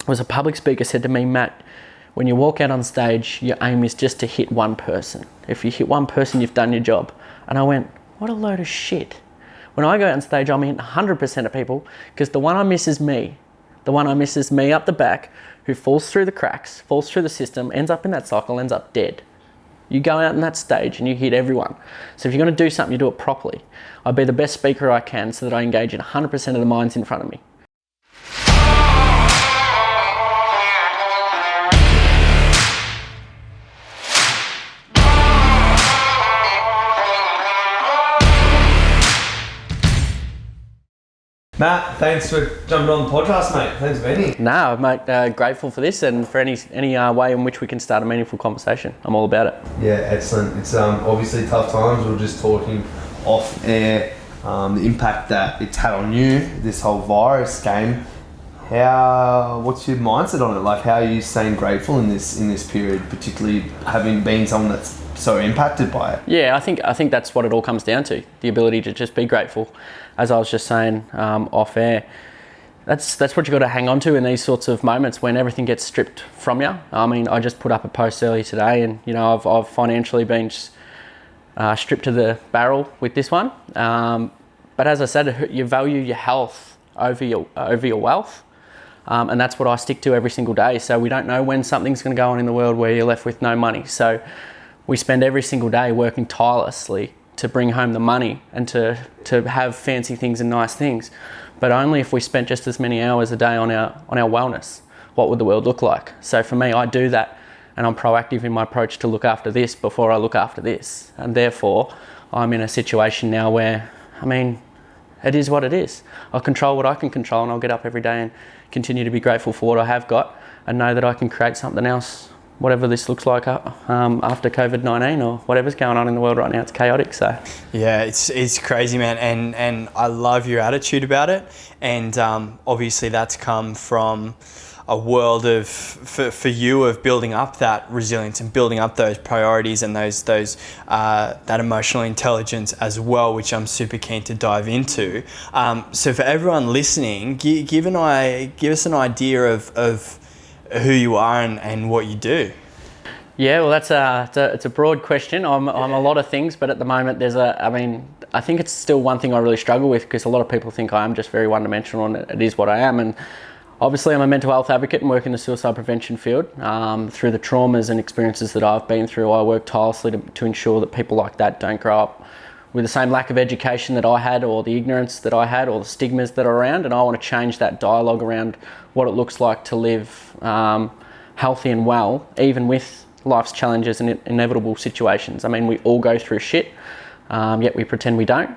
was a public speaker said to me, Matt, when you walk out on stage, your aim is just to hit one person. If you hit one person, you've done your job. And I went, what a load of shit. When I go out on stage, I'm hitting 100% of people, because the one I miss is me. The one I miss is me up the back, who falls through the cracks, falls through the system, ends up in that cycle, ends up dead. You go out on that stage and you hit everyone. So if you're going to do something, you do it properly. I'll be the best speaker I can so that I engage in 100% of the minds in front of me. Matt, thanks for jumping on the podcast, mate. Thanks for being here. No, mate, grateful for this and for any way in which we can start a meaningful conversation. I'm all about it. Yeah, excellent. It's obviously tough times. We were just talking off air, the impact that it's had on you, this whole virus game. What's your mindset on it? Like, how are you staying grateful in this period, particularly having been someone that's so impacted by it? Yeah, I think that's what it all comes down to, the ability to just be grateful. As I was just saying off air, that's what you got to hang on to in these sorts of moments when everything gets stripped from you. I mean, I just put up a post earlier today, and I've financially been stripped to the barrel with this one. But as I said, you value your health over your wealth, and that's what I stick to every single day. So we don't know when something's going to go on in the world where you're left with no money. So we spend every single day working tirelessly to bring home the money and to have fancy things and nice things, but only if we spent just as many hours a day on our wellness. What would the world look like? So for me, I do that, and I'm proactive in my approach to look after this before I look after this, and therefore I'm in a situation now where, I mean, it is what it is. I'll control what I can control, and I'll get up every day and continue to be grateful for what I have got and know that I can create something else, whatever this looks like after COVID-19 or whatever's going on in the world right now. It's chaotic. So yeah, it's crazy, man, and I love your attitude about it, and obviously that's come from a world of for you of building up that resilience and building up those priorities and those that emotional intelligence as well, which I'm super keen to dive into. So for everyone listening, give us an idea of who you are and what you do. Yeah, well, it's a broad question. I'm a lot of things, but at the moment I think it's still one thing I really struggle with, because a lot of people think I am just very one-dimensional, and it is what I am. And obviously I'm a mental health advocate and work in the suicide prevention field. Through the traumas and experiences that I've been through, I work tirelessly to ensure that people like that don't grow up with the same lack of education that I had, or the ignorance that I had, or the stigmas that are around. And I want to change that dialogue around what it looks like to live healthy and well, even with life's challenges and inevitable situations. I mean, we all go through shit, yet we pretend we don't.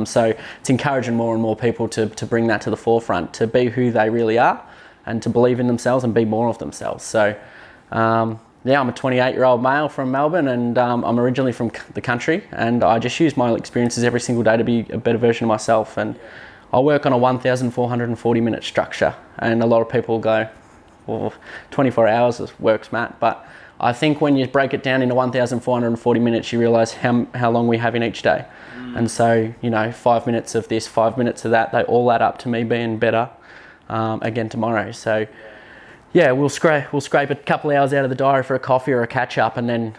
So it's encouraging more and more people to bring that to the forefront, to be who they really are and to believe in themselves and be more of themselves. So yeah, I'm a 28-year-old male from Melbourne, and I'm originally from the country, and I just use my experiences every single day to be a better version of myself. And I work on a 1,440-minute structure, and a lot of people go, well, 24 hours works, Matt, but I think when you break it down into 1,440 minutes, you realise how long we have in each day. And so, 5 minutes of this, 5 minutes of that, they all add up to me being better again tomorrow. So yeah, we'll scrape a couple of hours out of the diary for a coffee or a catch up, and then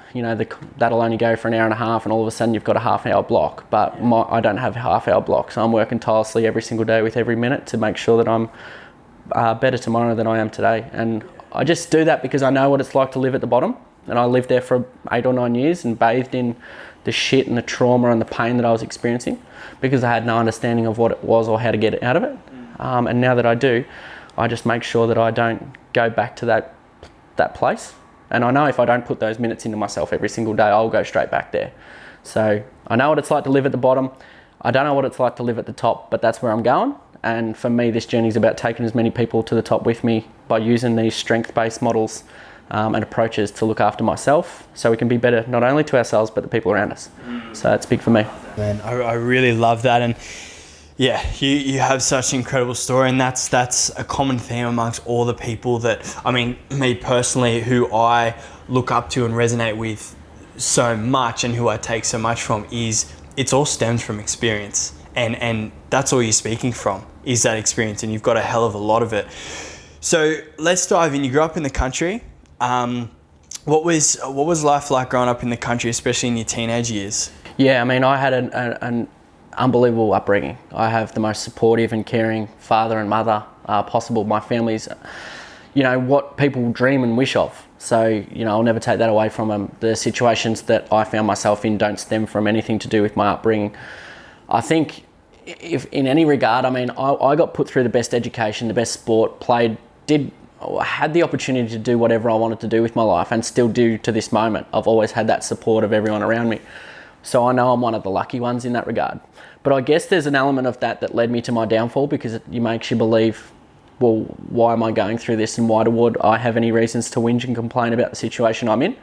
that'll only go for an hour and a half, and all of a sudden you've got a half-hour block. But I don't have a half-hour block, so I'm working tirelessly every single day with every minute to make sure that I'm better tomorrow than I am today. And I just do that because I know what it's like to live at the bottom, and I lived there for 8 or 9 years and bathed in the shit and the trauma and the pain that I was experiencing, because I had no understanding of what it was or how to get out of it. And now that I do, I just make sure that I don't go back to that place. And I know if I don't put those minutes into myself every single day, I'll go straight back there. So I know what it's like to live at the bottom. I don't know what it's like to live at the top, but that's where I'm going. And for me, this journey is about taking as many people to the top with me by using these strength-based models and approaches to look after myself, so we can be better not only to ourselves but the people around us. So it's big for me. Man, I really love that. And yeah, you have such an incredible story, and that's a common theme amongst all the people that, I mean, me personally, who I look up to and resonate with so much and who I take so much from, is it's all stems from experience. And that's all you're speaking from, is that experience, and you've got a hell of a lot of it. So let's dive in. You grew up in the country. What was life like growing up in the country, especially in your teenage years? Yeah, I mean, I had an unbelievable upbringing. I have the most supportive and caring father and mother possible. My family's, what people dream and wish of. So, I'll never take that away from them. The situations that I found myself in don't stem from anything to do with my upbringing. I think if in any regard, I mean, I got put through the best education, the best sport, had the opportunity to do whatever I wanted to do with my life, and still do to this moment. I've always had that support of everyone around me. So I know I'm one of the lucky ones in that regard. But I guess there's an element of that led me to my downfall, because it makes you believe, well, why am I going through this, and why would I have any reasons to whinge and complain about the situation I'm in?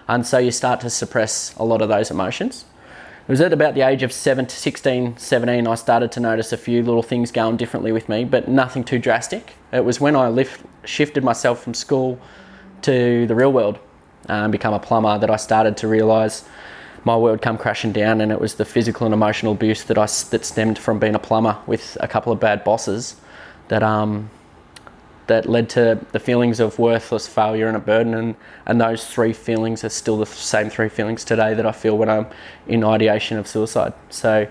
And so you start to suppress a lot of those emotions. It was at about the age of 16, 17, I started to notice a few little things going differently with me, but nothing too drastic. It was when I shifted myself from school to the real world and become a plumber that I started to realise my world come crashing down, and it was the physical and emotional abuse that stemmed from being a plumber with a couple of bad bosses that led to the feelings of worthless, failure and a burden, and those three feelings are still the same three feelings today that I feel when I'm in ideation of suicide. So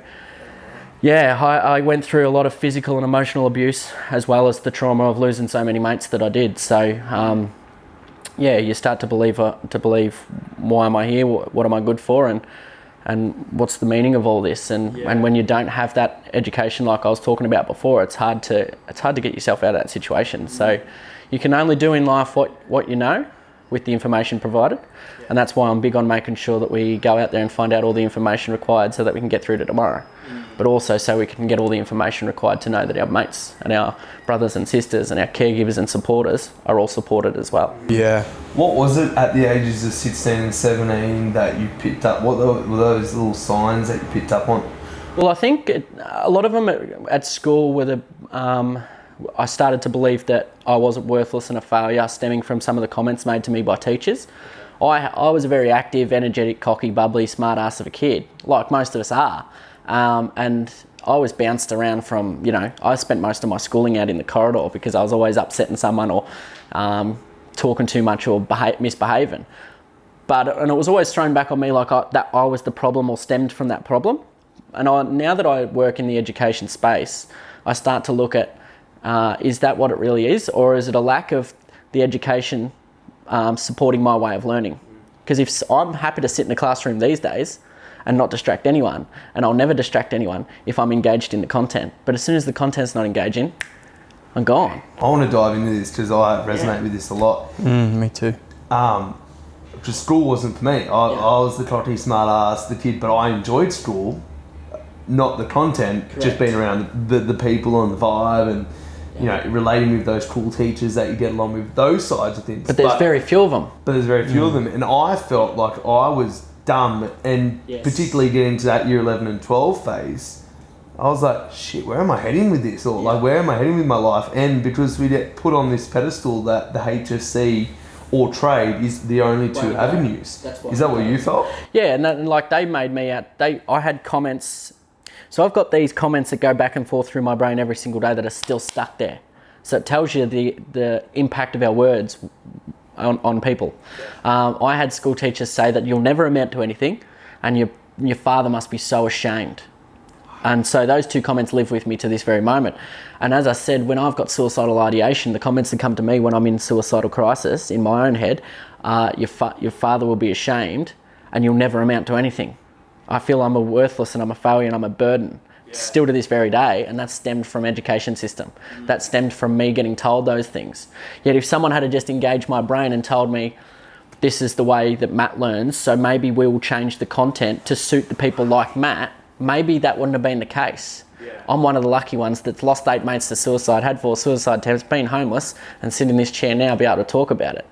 yeah, I went through a lot of physical and emotional abuse, as well as the trauma of losing so many mates that I did. So you start to believe why am I here, what am I good for, and what's the meaning of all this, and when you don't have that education like I was talking about before, it's hard to get yourself out of that situation. So you can only do in life what you know with the information provided, and that's why I'm big on making sure that we go out there and find out all the information required so that we can get through to tomorrow, but also so we can get all the information required to know that our mates and our brothers and sisters and our caregivers and supporters are all supported as well. Yeah. What was it at the ages of 16 and 17 that you picked up? What were those little signs that you picked up on? Well, I think a lot of them at school were I started to believe that I wasn't worthless and a failure, stemming from some of the comments made to me by teachers. I was a very active, energetic, cocky, bubbly, smart ass of a kid, like most of us are. And I was bounced around from, I spent most of my schooling out in the corridor because I was always upsetting someone or talking too much or misbehaving. And it was always thrown back on me like that I was the problem or stemmed from that problem. And now that I work in the education space, I start to look at, is that what it really is? Or is it a lack of the education supporting my way of learning? Because if I'm happy to sit in a classroom these days and not distract anyone, and I'll never distract anyone if I'm engaged in the content. But as soon as the content's not engaging, I'm gone. I want to dive into this because I resonate with this a lot. Me too. Just school wasn't for me. I was the cocky, smart ass, the kid, but I enjoyed school, not the content. Correct. Just being around the people and the vibe, and relating with those cool teachers that you get along with, those sides of things. But there's very few of them. And I felt like I was dumb, and particularly getting to that year 11 and 12 phase, I was like, shit, where am I heading with this? Or like, where am I heading with my life? And because we get put on this pedestal that the HSC or trade is the only two avenues. Is that what you felt? Yeah, and like they made me out. I had comments. So I've got these comments that go back and forth through my brain every single day that are still stuck there. So it tells you the impact of our words on people. I had school teachers say that you'll never amount to anything, and your father must be so ashamed. And so those two comments live with me to this very moment. And as I said, when I've got suicidal ideation, the comments that come to me when I'm in suicidal crisis in my own head, your father will be ashamed and you'll never amount to anything. I feel I'm a worthless and I'm a failure and I'm a burden. Still to this very day, and that stemmed from education system. That stemmed from me getting told those things. Yet if someone had just engaged my brain and told me, this is the way that Matt learns, so maybe we will change the content to suit the people like Matt, maybe that wouldn't have been the case. I'm one of the lucky ones that's lost 8 mates to suicide, had 4 suicide attempts, been homeless, and sit in this chair now, be able to talk about it.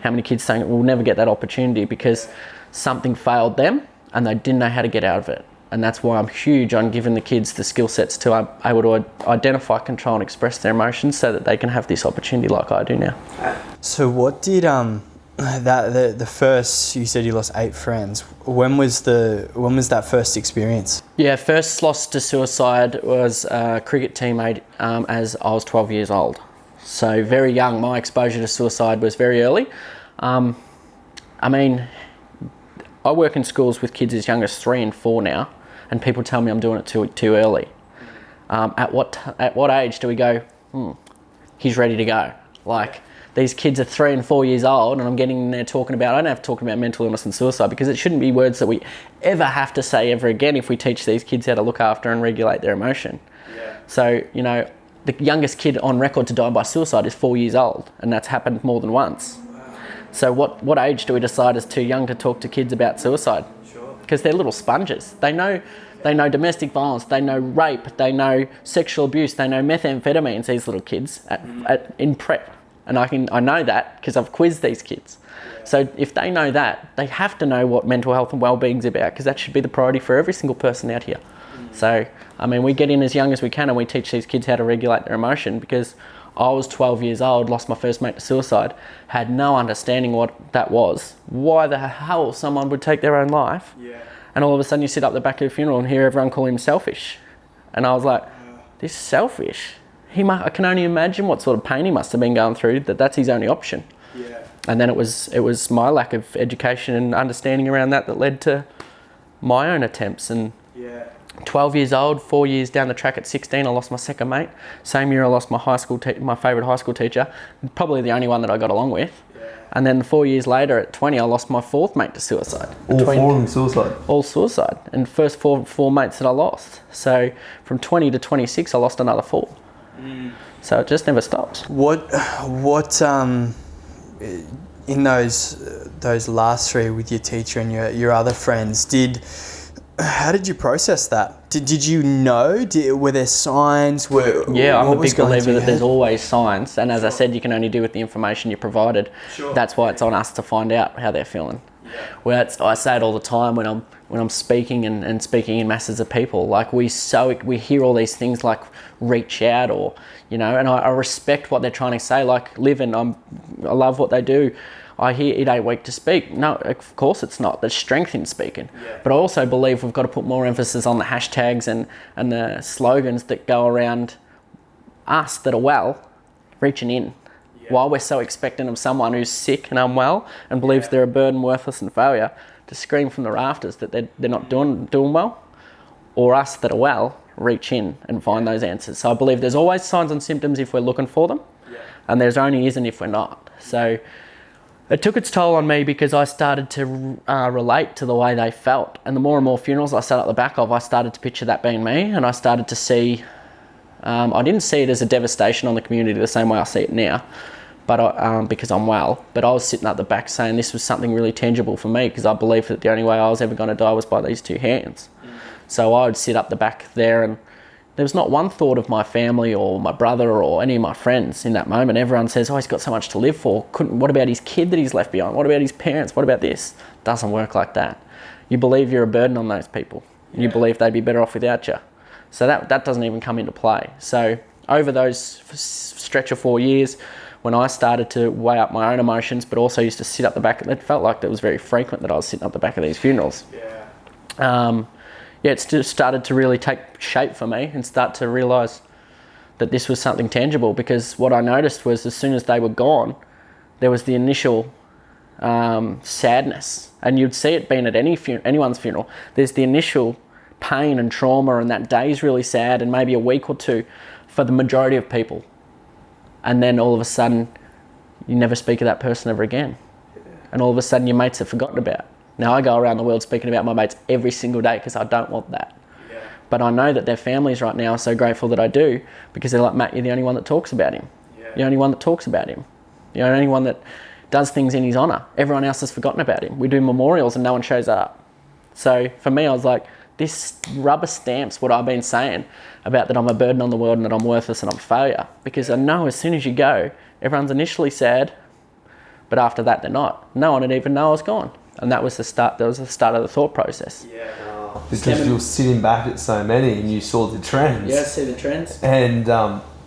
How many kids saying we'll never get that opportunity because something failed them and they didn't know how to get out of it. And that's why I'm huge on giving the kids the skill sets to be able to identify, control and express their emotions so that they can have this opportunity like I do now. So what did the first, you said you lost 8 friends. When was that first experience? Yeah, first loss to suicide was a cricket teammate as I was 12 years old. So very young, my exposure to suicide was very early. I mean, I work in schools with kids as young as 3 and 4 now, and people tell me I'm doing it too early. At what age do we go, he's ready to go? Like, these kids are 3 and 4 years old, and I'm getting in there talking about, I don't have to talk about mental illness and suicide, because it shouldn't be words that we ever have to say ever again if we teach these kids how to look after and regulate their emotion. Yeah. So, you know, the youngest kid on record to die by suicide is 4 years old, and that's happened more than once. So what age do we decide is too young to talk to kids about suicide? Sure. Because they're little sponges. They know domestic violence, they know rape, they know sexual abuse, they know methamphetamines, these little kids in prep. And I know that because I've quizzed these kids. Yeah. So if they know that, they have to know what mental health and well-being's about, because that should be the priority for every single person out here. So, I mean, we get in as young as we can and we teach these kids how to regulate their emotion, because I was 12 years old, lost my first mate to suicide, had no understanding what that was, why the hell someone would take their own life. Yeah. And all of a sudden you sit up the back of the funeral and hear everyone call him selfish. And I was like, this is selfish. I can only imagine what sort of pain he must have been going through, that's his only option. Yeah. And then it was my lack of education and understanding around that led to my own attempts. And Yeah. 12 years old, 4 years down the track at 16, I lost my second mate. Same year I lost my my favourite high school teacher, probably the only one that I got along with. Yeah. And then 4 years later at 20, I lost my fourth mate to suicide. All 4 of them suicide? All suicide. And first four mates that I lost. So from 20 to 26, I lost another 4. So it just never stops. What in those last 3 with your teacher and your other friends, how did you process that? Did you know? Were there signs? Yeah, I'm a big believer that there's always signs, and as I said, you can only do with the information you're provided. Sure. That's why it's on us to find out how they're feeling. Yeah. Well, I say it all the time when I'm speaking and speaking in masses of people. Like we hear all these things like reach out, or and I respect what they're trying to say. Like Livin, I love what they do. I hear it ain't weak to speak. No, of course it's not. There's strength in speaking. Yeah. But I also believe we've got to put more emphasis on the hashtags and the slogans that go around us that are well, reaching in. Yeah. While we're so expectant of someone who's sick and unwell and believes they're a burden, worthless and failure, to scream from the rafters that they're not doing well, or us that are well, reach in and find those answers. So I believe there's always signs and symptoms if we're looking for them, and there's only isn't if we're not. So it took its toll on me, because I started to relate to the way they felt. And the more and more funerals I sat at the back of, I started to picture that being me, and I started to see, I didn't see it as a devastation on the community the same way I see it now, but because I'm well. But I was sitting at the back saying this was something really tangible for me, because I believed that the only way I was ever going to die was by these 2 hands. So I would sit up the back there, and there was not one thought of my family or my brother or any of my friends in that moment. Everyone says, oh, he's got so much to live for. What about his kid that he's left behind? What about his parents? What about this? It doesn't work like that. You believe you're a burden on those people. Yeah. You believe they'd be better off without you. So that doesn't even come into play. So over those stretch of 4 years, when I started to weigh up my own emotions, but also used to sit up the back, it felt like it was very frequent that I was sitting up the back of these funerals. It just started to really take shape for me and start to realise that this was something tangible, because what I noticed was as soon as they were gone, there was the initial sadness, and you'd see it being at anyone's funeral. There's the initial pain and trauma, and that day's really sad, and maybe a week or 2 for the majority of people. And then all of a sudden, you never speak of that person ever again. And all of a sudden your mates are forgotten about. Now, I go around the world speaking about my mates every single day, because I don't want that. Yeah. But I know that their families right now are so grateful that I do, because they're like, Matt, you're the only one that talks about him. Yeah. You're the only one that talks about him. You're the only one that does things in his honour. Everyone else has forgotten about him. We do memorials and no one shows up. So for me, I was like, this rubber stamps what I've been saying about that I'm a burden on the world and that I'm worthless and I'm a failure. Because I know as soon as you go, everyone's initially sad, but after that they're not. No one would even know I was gone. And that was the start. That was the start of the thought process. Yeah, because you were sitting back at so many and you saw the trends. Yeah, see the trends. And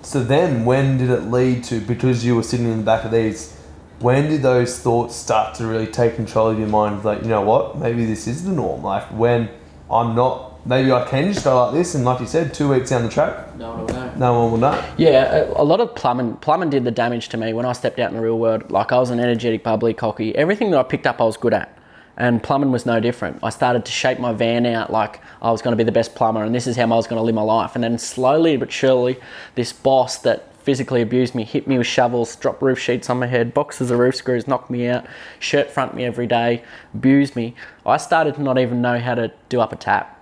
so then, when did it lead to? Because you were sitting in the back of these, when did those thoughts start to really take control of your mind? Like, you know what? Maybe this is the norm. Like when I'm not maybe I can just go like this, and like you said, 2 weeks down the track, No one will know. no one will know. Yeah, a lot of plumbing did the damage to me when I stepped out in the real world. Like, I was an energetic, bubbly, cocky. Everything that I picked up I was good at. And plumbing was no different. I started to shape my van out like I was going to be the best plumber, and this is how I was going to live my life. And then slowly but surely, this boss that physically abused me, hit me with shovels, dropped roof sheets on my head, boxes of roof screws, knocked me out, shirt front me every day, abused me. I started to not even know how to do up a tap.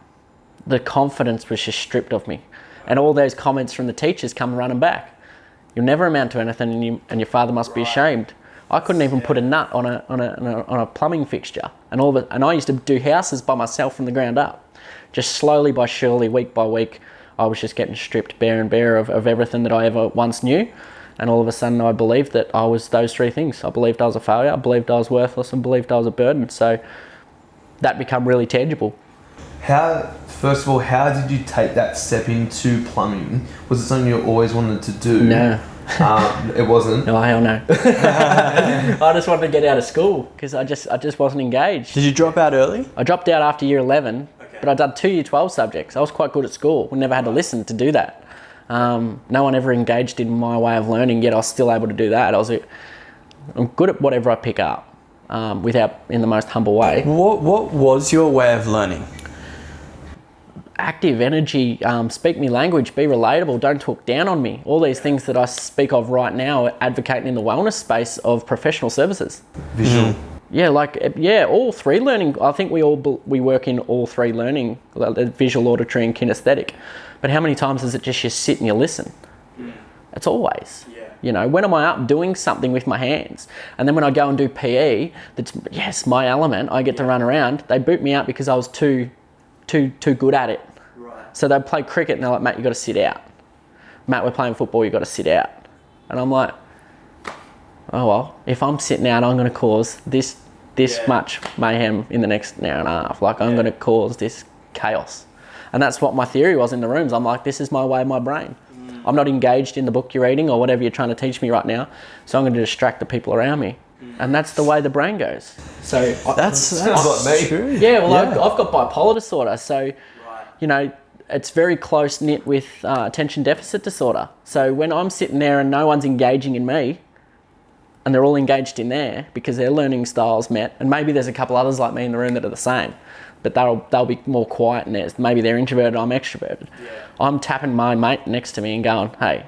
The confidence was just stripped of me. And all those comments from the teachers come running back. You'll never amount to anything, and your father must be ashamed. I couldn't even put a nut on a plumbing fixture, and I used to do houses by myself from the ground up. Just slowly by surely, week by week, I was just getting stripped bare and bare of everything that I ever once knew, and all of a sudden I believed that I was those three things. I believed I was a failure, I believed I was worthless, and believed I was a burden. So that became really tangible. First of all, how did you take that step into plumbing? Was it something you always wanted to do? No. It wasn't. No, hell no. I just wanted to get out of school because I just wasn't engaged. Did you drop out early? I dropped out after year 11, but I'd done 2 year 12 subjects. I was quite good at school. We never had to listen to do that. No one ever engaged in my way of learning, yet I was still able to do that. I'm good at whatever I pick up, without in the most humble way. What was your way of learning? Active energy, speak me language, be relatable, don't talk down on me. All these things that I speak of right now, advocating in the wellness space of professional services. Visual. Yeah, all three learning. I think we work in all three learning, like visual, auditory, and kinesthetic. But how many times is it just you sit and you listen? It's always. You know, when am I up doing something with my hands? And then when I go and do PE, that's my element. I get to run around. They boot me out because I was too good at it. Right. So they'd play cricket and they're like, Matt, you got to sit out. Matt, we're playing football, you got to sit out. And I'm like, oh well, if I'm sitting out, I'm going to cause this much mayhem in the next hour and a half. Like, I'm going to cause this chaos. And that's what my theory was in the rooms. I'm like, this is my way of my brain. I'm not engaged in the book you're reading or whatever you're trying to teach me right now. So I'm going to distract the people around me. And that's the way the brain goes. So That's like me. true. Yeah, well, I've got bipolar disorder, so you know, it's very close knit with attention deficit disorder. So when I'm sitting there and no one's engaging in me, and they're all engaged in there because their learning styles met, and maybe there's a couple others like me in the room that are the same, but they'll be more quiet in theirs. Maybe they're introverted, I'm extroverted. Yeah. I'm tapping my mate next to me and going, hey,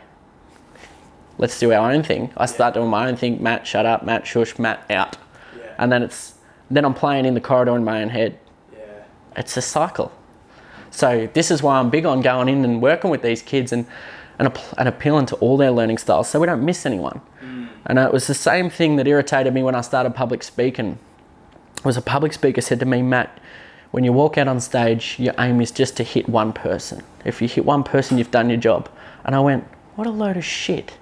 let's do our own thing. I start doing my own thing. Matt, shut up. Matt, shush. Matt, out. Yeah. And then I'm playing in the corridor in my own head. Yeah. It's a cycle. So this is why I'm big on going in and working with these kids and appealing to all their learning styles so we don't miss anyone. And it was the same thing that irritated me when I started public speaking. A public speaker said to me, Matt, when you walk out on stage, your aim is just to hit one person. If you hit one person, you've done your job. And I went, what a load of shit.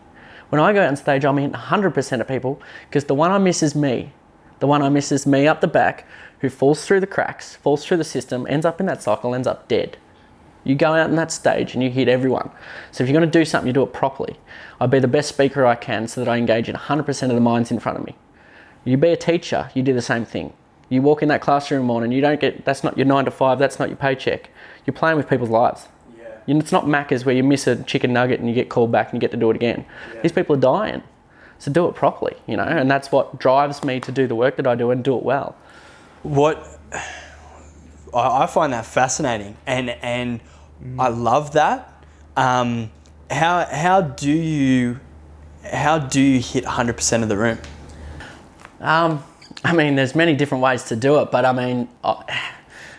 When I go out on stage, I'm hitting 100% of people because the one I miss is me. The one I miss is me up the back who falls through the cracks, falls through the system, ends up in that cycle, ends up dead. You go out on that stage and you hit everyone. So if you're going to do something, you do it properly. I'll be the best speaker I can so that I engage in 100% of the minds in front of me. You be a teacher, you do the same thing. You walk in that classroom on and that's not your 9 to 5, that's not your paycheck. You're playing with people's lives. It's not Macca's where you miss a chicken nugget and you get called back and you get to do it again. Yeah. These people are dying. So do it properly, and that's what drives me to do the work that I do and do it well. I find that fascinating and I love that. How do you hit 100% of the room? I mean, there's many different ways to do it, but I mean,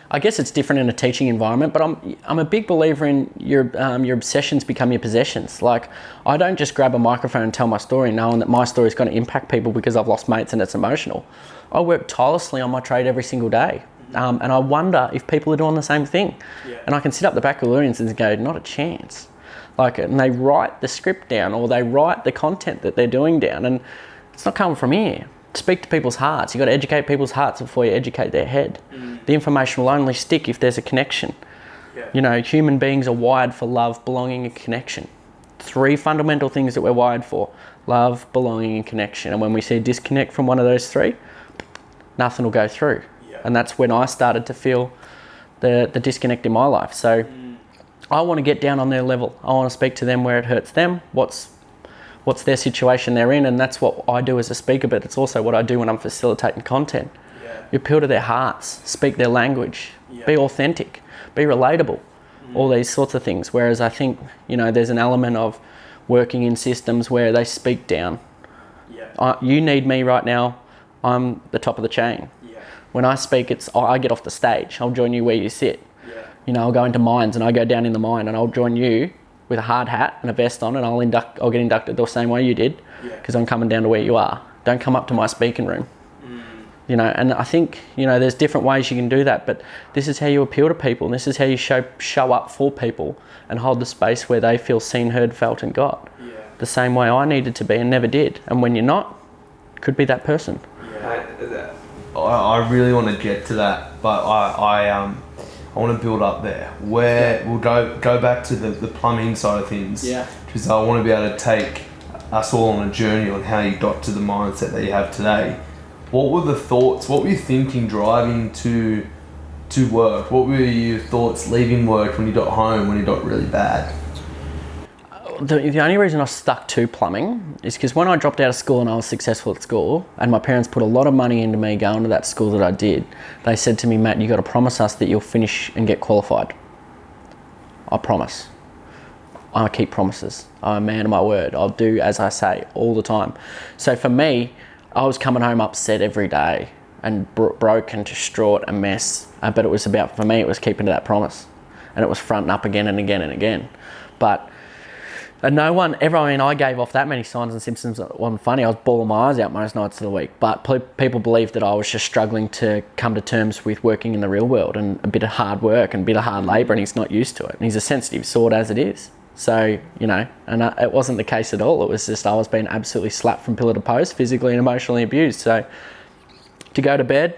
I guess it's different in a teaching environment, but I'm a big believer in your obsessions become your possessions. Like, I don't just grab a microphone and tell my story knowing that my story is going to impact people because I've lost mates and it's emotional. I work tirelessly on my trade every single day. And I wonder if people are doing the same thing. Yeah. And I can sit up the back of the audience and go, not a chance. Like, and they write the script down or they write the content that they're doing down, and it's not coming from here. Speak to people's hearts. You've got to educate people's hearts before you educate their head. The information will only stick if there's a connection. Yeah. Human beings are wired for love, belonging, and connection. 3 fundamental things that we're wired for: love, belonging, and connection. And when we see a disconnect from one of those 3, nothing will go through. Yeah. And that's when I started to feel the disconnect in my life. So I want to get down on their level. I want to speak to them where it hurts them, what's their situation they're in, and that's what I do as a speaker, but it's also what I do when I'm facilitating content. You appeal to their hearts, speak their language, be authentic, be relatable, all these sorts of things. Whereas I think, there's an element of working in systems where they speak down. You need me right now, I'm the top of the chain. When I speak, I get off the stage, I'll join you where you sit. I'll go into mines and I go down in the mine and I'll join you with a hard hat and a vest on, and I'll get inducted the same way you did, because I'm coming down to where you are. Don't come up to my speaking room. And I think, there's different ways you can do that, but this is how you appeal to people, and this is how you show up for people and hold the space where they feel seen, heard, felt and got. The same way I needed to be and never did. And when you're not, could be that person. I really want to get to that, but I want to build up there. We'll go back to the plumbing side of things. Because I want to be able to take us all on a journey on how you got to the mindset that you have today. What were the thoughts? What were you thinking driving to work? What were your thoughts leaving work when you got home, when you got really bad? The only reason I stuck to plumbing is because when I dropped out of school and I was successful at school, and my parents put a lot of money into me going to that school that I did, they said to me, Matt, you got to promise us that you'll finish and get qualified. I promise. I keep promises. I'm a man of my word. I'll do as I say all the time. So for me, I was coming home upset every day and broke and distraught, a mess. But it was for me, it was keeping to that promise. And it was fronting up again and again and again. But no one ever, I gave off that many signs and symptoms. It wasn't funny. I was bawling my eyes out most nights of the week. But people believed that I was just struggling to come to terms with working in the real world and a bit of hard work and a bit of hard labour, and he's not used to it. And he's a sensitive sort as it is. So, it wasn't the case at all. It was just I was being absolutely slapped from pillar to post, physically and emotionally abused. So to go to bed,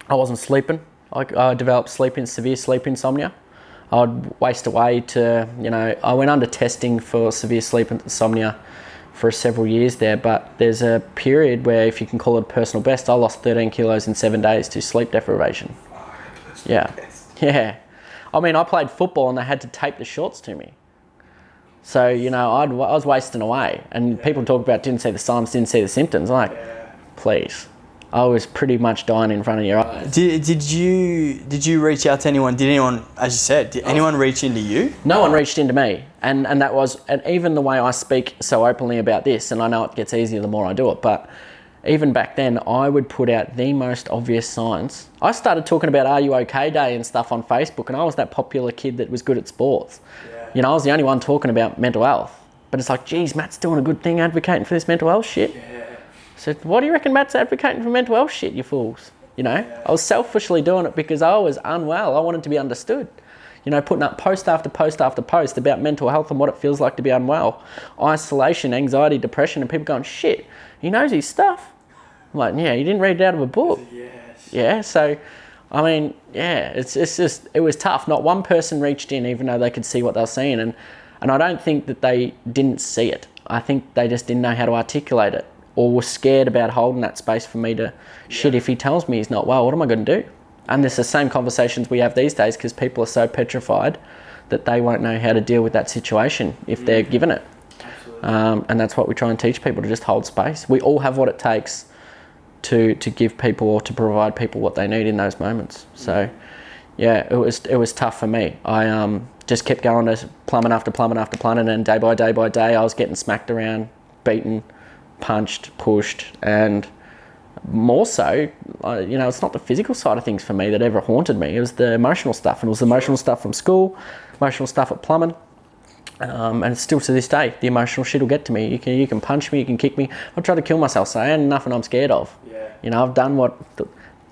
I wasn't sleeping. I developed severe sleep insomnia. I'd waste away to, I went under testing for severe sleep insomnia for several years there, but there's a period where, if you can call it a personal best, I lost 13 kilos in 7 days to sleep deprivation. Yeah. I played football and they had to tape the shorts to me. So, I was wasting away, and people talk about didn't see the signs, didn't see the symptoms. I'm like, please. I was pretty much dying in front of your eyes. Did you reach out to anyone? Did anyone, as you said, did anyone reach into you? No one reached into me, and that was, and even the way I speak so openly about this, and I know it gets easier the more I do it, but even back then, I would put out the most obvious signs. I started talking about Are You OK Day and stuff on Facebook, and I was that popular kid that was good at sports. I was the only one talking about mental health. But it's like, geez, Matt's doing a good thing advocating for this mental health shit. So what do you reckon Matt's advocating for mental health shit, you fools? I was selfishly doing it because I was unwell. I wanted to be understood. Putting up post after post after post about mental health and what it feels like to be unwell. Isolation, anxiety, depression, and people going, shit, he knows his stuff. I'm like, yeah, you didn't read it out of a book. Yeah, so... it was tough. Not one person reached in, even though they could see what they were seeing. And I don't think that they didn't see it. I think they just didn't know how to articulate it, or were scared about holding that space for me to, shit, if he tells me he's not well, what am I going to do? And it's the same conversations we have these days, because people are so petrified that they won't know how to deal with that situation if they're given it. And that's what we try and teach people, to just hold space. We all have what it takes to give people, or to provide people what they need in those moments. So it was tough for me. I just kept going to plumbing after plumbing after plumbing, and day by day I was getting smacked around, beaten, punched, pushed, and more so, it's not the physical side of things for me that ever haunted me. It was the emotional stuff, and it was the emotional stuff from school, emotional stuff at plumbing. And still to this day, the emotional shit will get to me. You can punch me, you can kick me. I'll try to kill myself, so ain't nothing I'm scared of. I've done what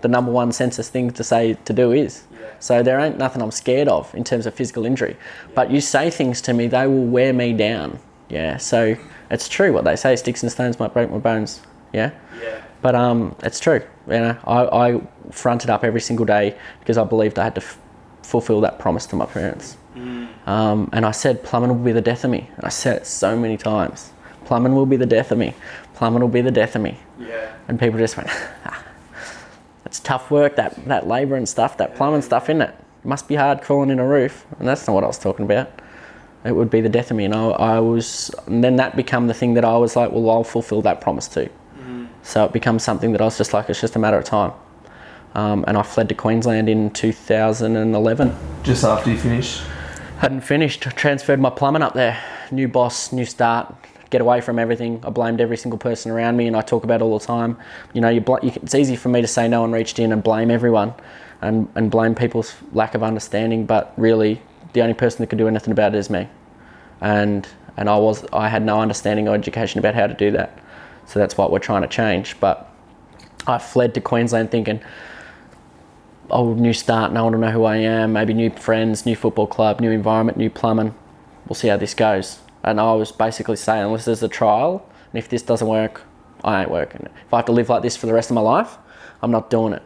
the number one census thing to do is. So there ain't nothing I'm scared of in terms of physical injury. But you say things to me, they will wear me down. So it's true what they say, sticks and stones might break my bones. But it's true. I fronted up every single day because I believed I had to fulfill that promise to my parents. And I said, plumbing will be the death of me. And I said it so many times. Plumbing will be the death of me. Plumbing will be the death of me. And people just went, that's tough work, that labour and stuff, that plumbing stuff, isn't it? It must be hard crawling in a roof. And that's not what I was talking about. It would be the death of me. And and then that became the thing that I was like, well, I'll fulfill that promise too. So it becomes something that I was just like, it's just a matter of time. And I fled to Queensland in 2011. Just after you finished? Hadn't finished, transferred my plumbing up there. New boss, new start, get away from everything. I blamed every single person around me, and I talk about it all the time. You know, it's easy for me to say no one reached in and blame everyone and blame people's lack of understanding, but really the only person that could do anything about it is me. And I had no understanding or education about how to do that. So that's what we're trying to change. But I fled to Queensland thinking, oh, new start, no one will know who I am, maybe new friends, new football club, new environment, new plumbing. We'll see how this goes. And I was basically saying, unless there's a trial, and if this doesn't work, I ain't working. If I have to live like this for the rest of my life, I'm not doing it.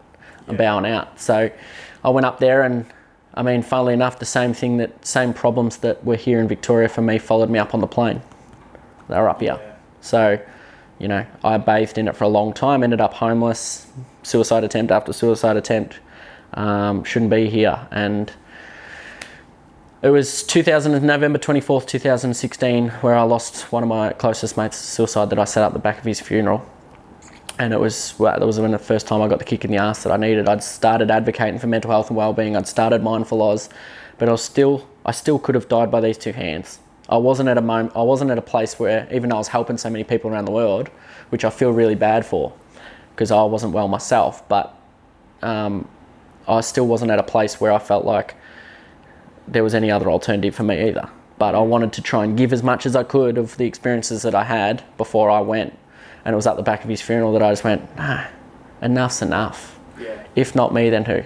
I'm bowing out. So I went up there, and I mean, funnily enough, the same problems that were here in Victoria for me followed me up on the plane. They were up here. Yeah. So, you know, I bathed in it for a long time, ended up homeless, suicide attempt after suicide attempt. Shouldn't be here. And it was November 24th, 2016, where I lost one of my closest mates to suicide that I sat up the back of his funeral. And that was when the first time I got the kick in the ass that I needed. I'd started advocating for mental health and wellbeing. I'd started Mindful Oz, but I still could have died by these two hands. I wasn't at a place where, even though I was helping so many people around the world, which I feel really bad for, because I wasn't well myself, but I still wasn't at a place where I felt like there was any other alternative for me either. But I wanted to try and give as much as I could of the experiences that I had before I went. And it was at the back of his funeral that I just went, nah, enough's enough. Yeah. If not me, then who?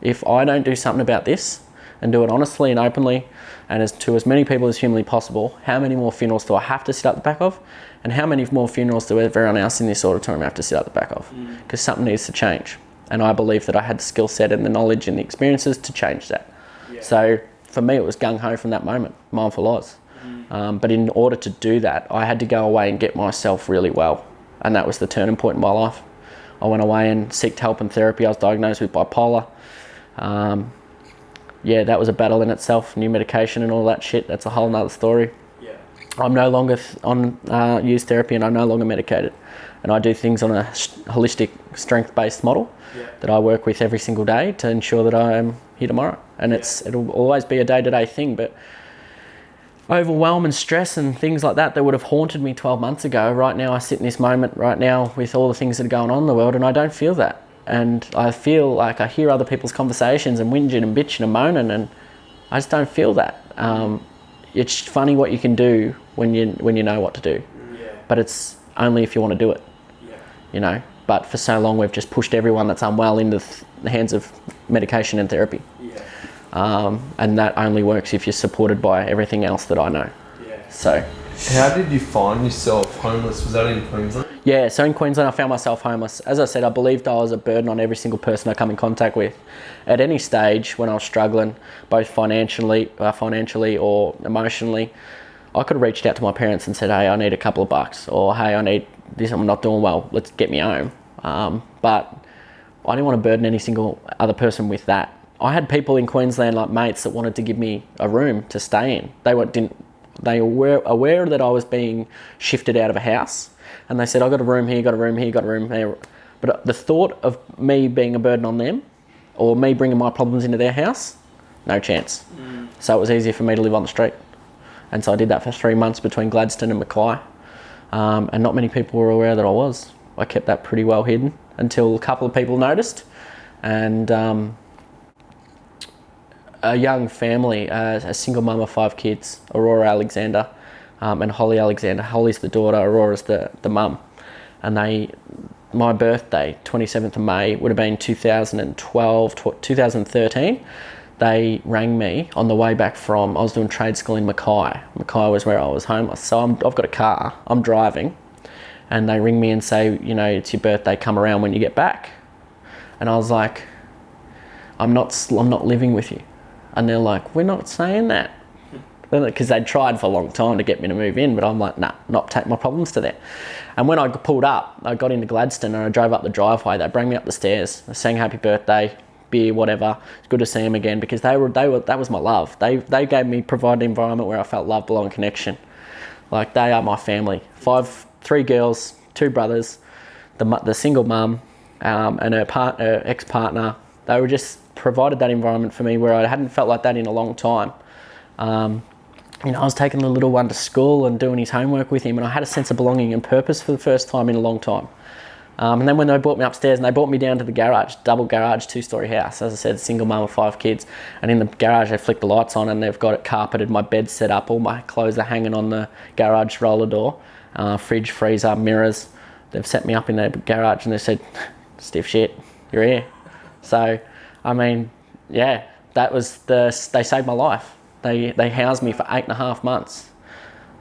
If I don't do something about this and do it honestly and openly and to as many people as humanly possible, how many more funerals do I have to sit at the back of? And how many more funerals do everyone else in this auditorium have to sit at the back of? Because something needs to change. And I believe that I had the skill set and the knowledge and the experiences to change that. Yeah. So for me, it was gung-ho from that moment, Mindful Oz. But in order to do that, I had to go away and get myself really well. And that was the turning point in my life. I went away and sought help and therapy. I was diagnosed with bipolar. That was a battle in itself, new medication and all that shit. That's a whole nother story. Yeah. I'm no longer on use therapy, and I'm no longer medicated. And I do things on a holistic, strength-based model that I work with every single day to ensure that I am here tomorrow. And it'll always be a day-to-day thing, but overwhelm and stress and things like that would have haunted me 12 months ago. Right now, I sit in this moment right now with all the things that are going on in the world, and I don't feel that. And I feel like I hear other people's conversations and whinging and bitching and moaning, and I just don't feel that. It's funny what you can do when you know what to do, but it's only if you want to do it. You know. But for so long, we've just pushed everyone that's unwell into the hands of medication and therapy. And that only works if you're supported by everything else that I know. So, how did you find yourself homeless? Was that in Queensland? Yeah, so in Queensland, I found myself homeless. As I said, I believed I was a burden on every single person I come in contact with. At any stage when I was struggling, both financially or emotionally, I could have reached out to my parents and said, hey, I need a couple of bucks, or hey, I need this, I'm not doing well, let's get me home. But I didn't want to burden any single other person with that. I had people in Queensland, like mates, that wanted to give me a room to stay in. They were aware that I was being shifted out of a house, and they said, I got a room here, got a room here, got a room here. But the thought of me being a burden on them, or me bringing my problems into their house, no chance. So it was easier for me to live on the street. And so I did that for 3 months between Gladstone and Mackay. And not many people were aware that I was. I kept that pretty well hidden until a couple of people noticed. And a young family, a single mum of 5 kids, Aurora Alexander and Holly Alexander. Holly's the daughter, Aurora's the mum. And my birthday, 27th of May, would have been 2013. They rang me on the way back I was doing trade school in Mackay. Mackay was where I was homeless. So I've got a car, I'm driving, and they ring me and say, you know, it's your birthday, come around when you get back. And I was like, I'm not living with you. And they're like, we're not saying that. Because they'd tried for a long time to get me to move in, but I'm like, nah, not take my problems to there. And when I pulled up, I got into Gladstone and I drove up the driveway. They brought me up the stairs, they sang happy birthday, beer, whatever. It's good to see them again because that was my love. They gave me, provided an environment where I felt love, belonging, connection. Like, they are my family. 3 girls, 2 brothers, the single mum, and her ex-partner. They were just provided that environment for me where I hadn't felt like that in a long time. You know, I was taking the little one to school and doing his homework with him, and I had a sense of belonging and purpose for the first time in a long time. And then when they brought me upstairs and they brought me down to the garage, double garage, 2-story house, as I said, single mum of 5 kids. And in the garage, they flicked the lights on and they've got it carpeted, my bed's set up, all my clothes are hanging on the garage roller door, fridge, freezer, mirrors. They've set me up in the garage and they said, stiff shit, you're here. So, I mean, yeah, they saved my life. They housed me for 8.5 months.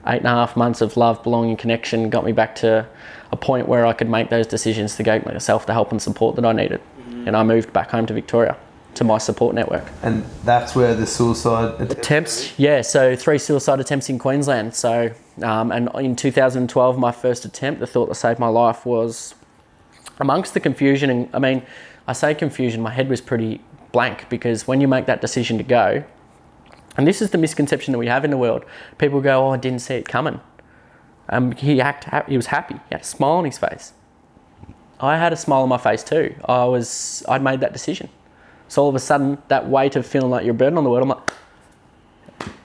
8.5 months of love, belonging, connection got me back to a point where I could make those decisions to get myself the help and support that I needed. And I moved back home to Victoria to my support network. And that's where the suicide attempts, yeah, so 3 suicide attempts in Queensland. So, and in 2012, my first attempt, the thought that saved my life was amongst the confusion. And I mean, I say confusion, my head was pretty blank because when you make that decision to go, and this is the misconception that we have in the world. People go, oh, I didn't see it coming. He was happy. He had a smile on his face. I had a smile on my face too. I'd made that decision. So all of a sudden, that weight of feeling like you're a burden on the world, I'm like,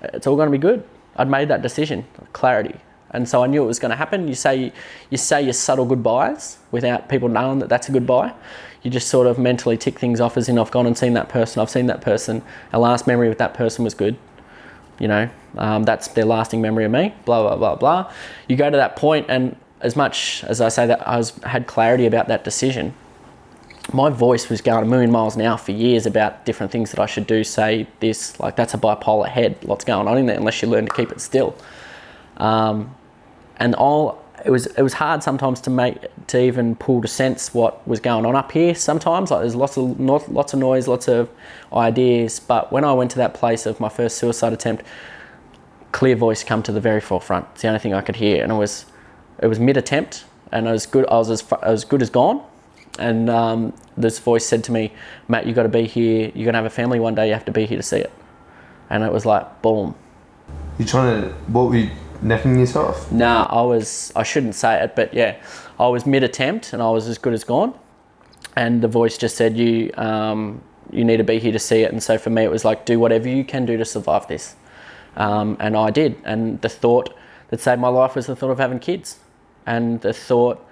it's all going to be good. I'd made that decision, clarity. And so I knew it was going to happen. You say your subtle goodbyes without people knowing that that's a goodbye. You just sort of mentally tick things off as in, I've gone and seen that person, I've seen that person, our last memory with that person was good. You know, that's their lasting memory of me, blah, blah, blah, blah. You go to that point, and as much as I say that I had clarity about that decision, my voice was going a million miles an hour for years about different things that I should do, say this, like that's a bipolar head, lots going on in there unless you learn to keep it still. It was hard sometimes to even pull to sense what was going on up here. Sometimes, like, there's lots of noise, lots of ideas. But when I went to that place of my first suicide attempt, clear voice come to the very forefront. It's the only thing I could hear, and it was mid attempt, and I was as good as gone. And this voice said to me, Matt, you got to be here. You're gonna have a family one day. You have to be here to see it. And it was like boom. What were you? Necking yourself? Nah, I shouldn't say it, but yeah, I was mid-attempt and I was as good as gone. And the voice just said, you need to be here to see it. And so for me, it was like, do whatever you can do to survive this. And I did. And the thought that saved my life was the thought of having kids. And the thought,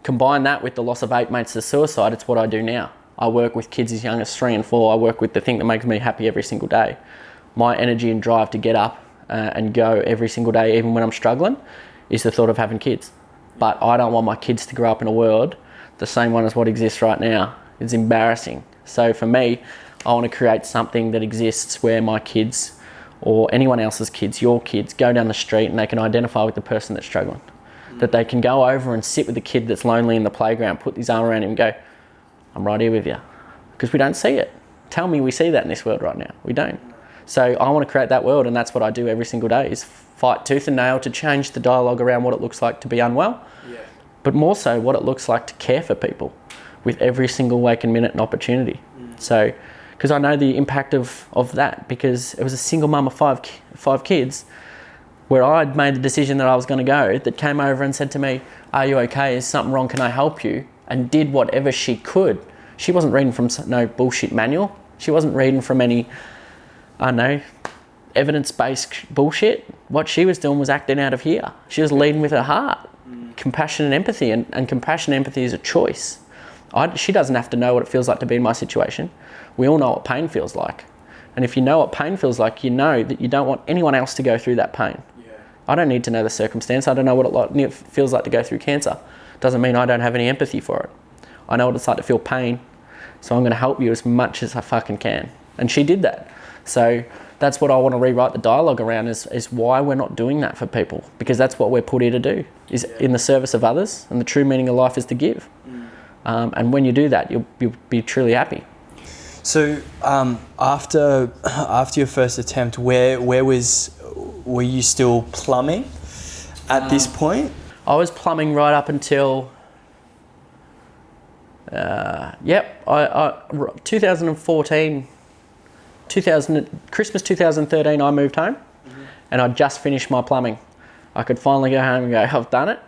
combine that with the loss of 8 mates to suicide, it's what I do now. I work with kids as young as 3 and 4. I work with the thing that makes me happy every single day. My energy and drive to get up and go every single day, even when I'm struggling, is the thought of having kids. But I don't want my kids to grow up in a world the same one as what exists right now. It's embarrassing. So for me, I want to create something that exists where my kids or anyone else's kids, your kids, go down the street and they can identify with the person that's struggling. That they can go over and sit with the kid that's lonely in the playground, put his arm around him and go, I'm right here with you. Because we don't see it. Tell me we see that in this world right now. We don't. So I want to create that world, and that's what I do every single day, is fight tooth and nail to change the dialogue around what it looks like to be unwell, but more so what it looks like to care for people with every single waking minute and opportunity. So, because I know the impact of that, because it was a single mum of five kids where I'd made the decision that I was going to go, that came over and said to me, are you okay? Is something wrong? Can I help you? And did whatever she could. She wasn't reading from no bullshit manual. She wasn't reading from any, I don't know, evidence-based bullshit. What she was doing was acting out of here. She was leading with her heart, compassion and empathy, and compassion and empathy is a choice. She doesn't have to know what it feels like to be in my situation. We all know what pain feels like. And if you know what pain feels like, you know that you don't want anyone else to go through that pain. Yeah. I don't need to know the circumstance. I don't know what it feels like to go through cancer. Doesn't mean I don't have any empathy for it. I know what it's like to feel pain, so I'm going to help you as much as I fucking can. And she did that. So that's what I want to rewrite the dialogue around, is why we're not doing that for people, because that's what we're put here to do, is in the service of others, and the true meaning of life is to give. And when you do that, you'll be truly happy. So after your first attempt, were you still plumbing at this point? I was plumbing right up until Yep, 2014, Christmas 2013, I moved home, and I just finished my plumbing. I could finally go home and go, I've done it,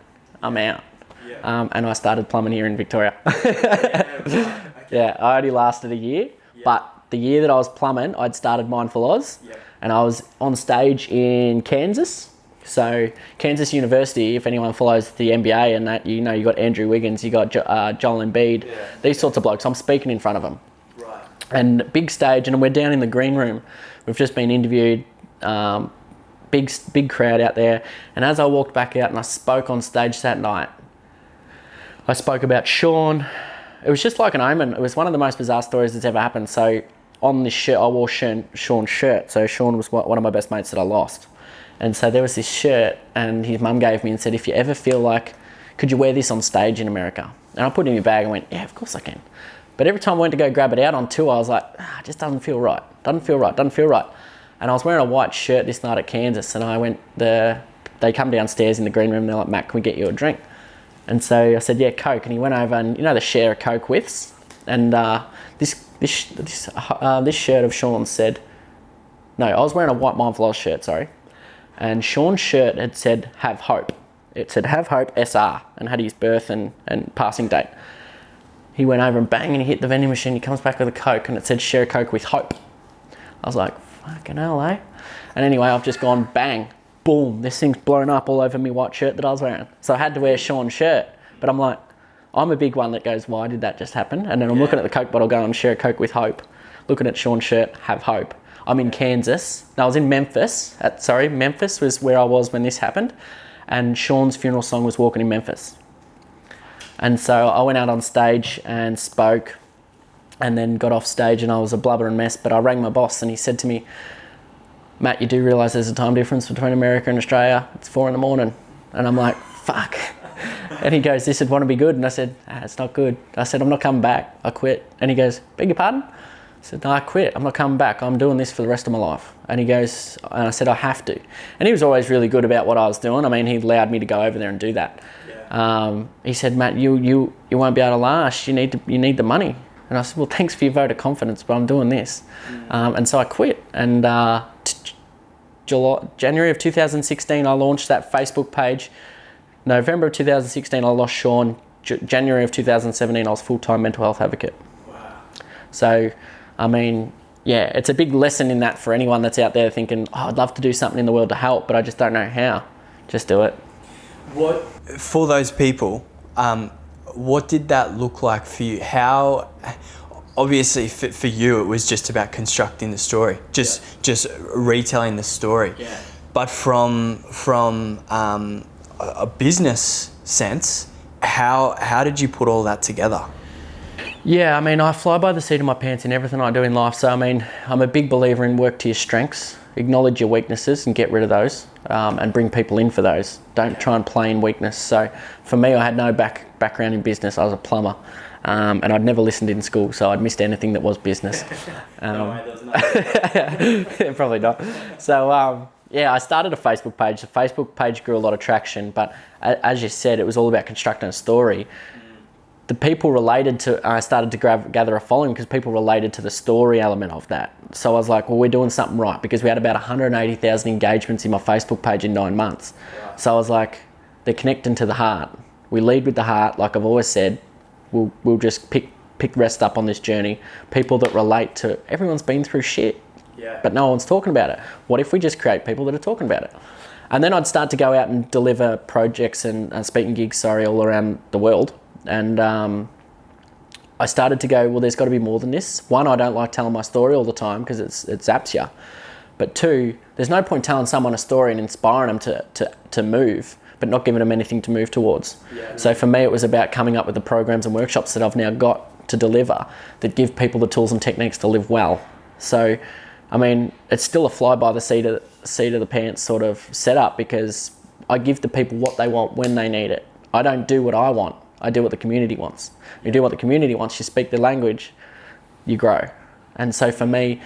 I'm out. Yeah. And I started plumbing here in Victoria. Okay. Yeah, I only lasted a year, but the year that I was plumbing, I'd started Mindful Oz, and I was on stage in Kansas. So Kansas University, if anyone follows the NBA and that, you know, you got Andrew Wiggins, you got Joel Embiid, these sorts of blokes. I'm speaking in front of them. Right. And big stage, and we're down in the green room. We've just been interviewed, big crowd out there. And as I walked back out and I spoke on stage that night, I spoke about Sean. It was just like an omen. It was one of the most bizarre stories that's ever happened. So on this shirt, I wore Sean's shirt. So Sean was one of my best mates that I lost. And so there was this shirt, and his mum gave me and said, if you ever feel like, could you wear this on stage in America? And I put it in my bag and went, yeah, of course I can. But every time I went to go grab it out on tour, I was like, it just doesn't feel right. Doesn't feel right. And I was wearing a white shirt this night at Kansas, and I went, they come downstairs in the green room, and they're like, Matt, can we get you a drink? And so I said, yeah, Coke. And he went over, and you know the share of Coke withs? And this shirt of Sean's said, no, I was wearing a white Mindful Oz shirt, sorry. And Sean's shirt had said, have hope. It said, have hope, SR, and had his birth and passing date. He went over and bang, and he hit the vending machine. He comes back with a Coke, and it said, share a Coke with hope. I was like, fucking hell, eh? And anyway, I've just gone bang, boom, this thing's blown up all over me white shirt that I was wearing. So I had to wear Sean's shirt. But I'm like, I'm a big one that goes, why did that just happen? And then I'm looking at the Coke bottle going, share a Coke with hope. Looking at Sean's shirt, have hope. I'm in Kansas. No, I was in Memphis. Memphis was where I was when this happened. And Sean's funeral song was Walking in Memphis. And so I went out on stage and spoke, and then got off stage, and I was a blubber and mess. But I rang my boss, and he said to me, Matt, you do realise there's a time difference between America and Australia? It's 4 a.m. And I'm like, fuck. And he goes, this would want to be good. And I said, it's not good. I said, I'm not coming back. I quit. And he goes, beg your pardon? I said, no, I quit. I'm not coming back. I'm doing this for the rest of my life. And he goes, and I said, I have to. And he was always really good about what I was doing. I mean, he allowed me to go over there and do that. Yeah. He said, Matt, you won't be able to last. You need the money. And I said, well, thanks for your vote of confidence, but I'm doing this. And so I quit. And January of 2016, I launched that Facebook page. November of 2016, I lost Sean. January of 2017, I was full-time mental health advocate. Wow. So, I mean, yeah, it's a big lesson in that for anyone that's out there thinking, I'd love to do something in the world to help, but I just don't know how. Just do it. What, for those people, what did that look like for you? How, obviously for you, it was just about constructing the story, just retelling the story. Yeah. But from a business sense, how did you put all that together? Yeah, I mean, I fly by the seat of my pants in everything I do in life. So, I mean, I'm a big believer in work to your strengths, acknowledge your weaknesses and get rid of those, and bring people in for those. Don't try and play in weakness. So, for me, I had no background in business. I was a plumber, and I'd never listened in school, so I'd missed anything that was business. Probably not. So, yeah, I started a Facebook page. The Facebook page grew a lot of traction, but as you said, it was all about constructing a story. The people related to, I started to gather a following because people related to the story element of that. So I was like, well, we're doing something right, because we had about 180,000 engagements in my Facebook page in 9 months. Right. So I was like, they're connecting to the heart. We lead with the heart, like I've always said. We'll just pick the rest up on this journey. People that relate to, everyone's been through shit, but no one's talking about it. What if we just create people that are talking about it? And then I'd start to go out and deliver projects and speaking gigs, all around the world. And I started to go, well, there's got to be more than this. One, I don't like telling my story all the time because it zaps you. But two, there's no point telling someone a story and inspiring them to move, but not giving them anything to move towards. Yeah. So for me, it was about coming up with the programs and workshops that I've now got to deliver that give people the tools and techniques to live well. So, I mean, it's still a fly by the seat of the pants sort of setup, because I give the people what they want when they need it. I don't do what I want. I do what the community wants. You do what the community wants, you speak their language, you grow. And so for me,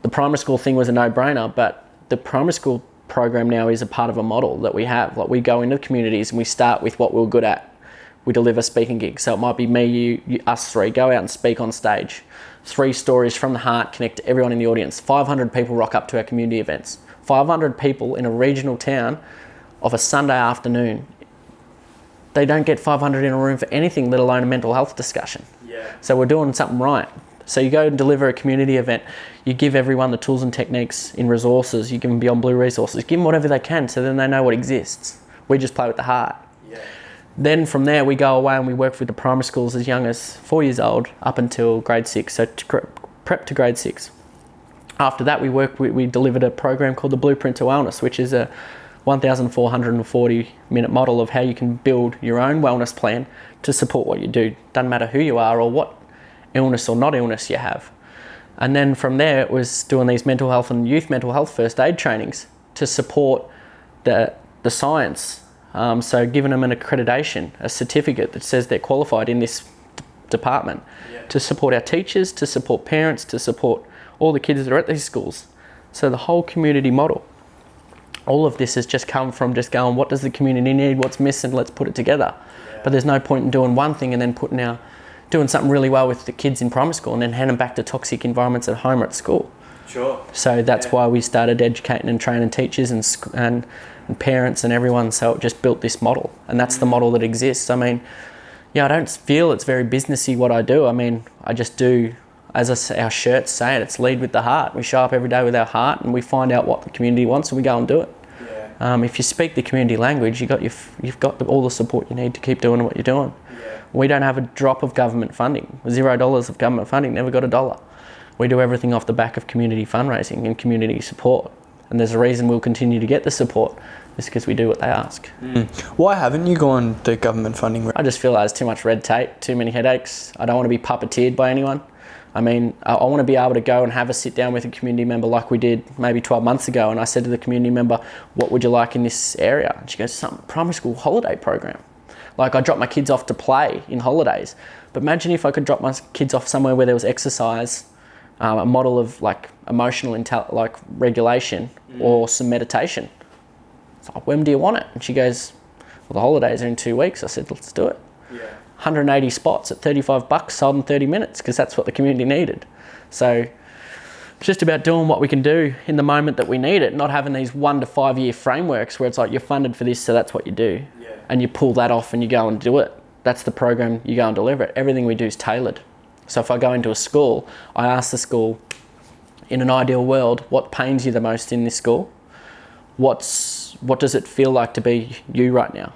the primary school thing was a no-brainer, but the primary school program now is a part of a model that we have. Like, we go into the communities and we start with what we're good at. we deliver speaking gigs. So it might be me, you, us three, go out and speak on stage. 3 stories from the heart, connect everyone in the audience. 500 people rock up to our community events. 500 people in a regional town of a Sunday afternoon. They don't get 500 in a room for anything, let alone a mental health discussion. Yeah. So we're doing something right. So you go and deliver a community event, you give everyone the tools and techniques in resources, you give them Beyond Blue resources, give them whatever they can so then they know what exists. We just play with the heart. Yeah. Then from there we go away and we work with the primary schools as young as 4 years old up until grade 6, so prep to grade 6. After that we delivered a program called the Blueprint to Wellness, which is a 1,440 minute model of how you can build your own wellness plan to support what you do. Doesn't matter who you are or what illness or not illness you have. And then from there it was doing these mental health and youth mental health first aid trainings to support the science. So giving them an accreditation, a certificate that says they're qualified in this department, to support our teachers, to support parents, to support all the kids that are at these schools. So the whole community model. All of this has just come from just going, what does the community need? What's missing? Let's put it together. Yeah. But there's no point in doing one thing and then doing something really well with the kids in primary school and then hand them back to toxic environments at home or at school. Sure. So that's why we started educating and training teachers and parents and everyone. So it just built this model, and that's the model that exists. I mean, I don't feel it's very businessy what I do. I mean, I just do, as our shirts say it, it's lead with the heart. We show up every day with our heart and we find out what the community wants and we go and do it. Yeah. If you speak the community language, you've got all the support you need to keep doing what you're doing. Yeah. We don't have a drop of government funding. $0 of government funding, never got $1. We do everything off the back of community fundraising and community support. And there's a reason we'll continue to get the support. It's because we do what they ask. Why haven't you gone the government funding route? I just feel there's too much red tape, too many headaches. I don't want to be puppeteered by anyone. I mean, I want to be able to go and have a sit down with a community member like we did maybe 12 months ago. And I said to the community member, what would you like in this area? And she goes, some primary school holiday program. Like, I drop my kids off to play in holidays. But imagine if I could drop my kids off somewhere where there was exercise, a model of like emotional regulation or some meditation. It's like, when do you want it? And she goes, well, the holidays are in 2 weeks. I said, let's do it. Yeah. 180 spots at $35 sold in 30 minutes because that's what the community needed. So it's just about doing what we can do in the moment that we need it, not having these 1 to 5 year frameworks where it's like you're funded for this, so that's what you do. Yeah. And you pull that off and you go and do it. That's the program, you go and deliver it. Everything we do is tailored. So if I go into a school, I ask the school, in an ideal world, what pains you the most in this school? What does it feel like to be you right now?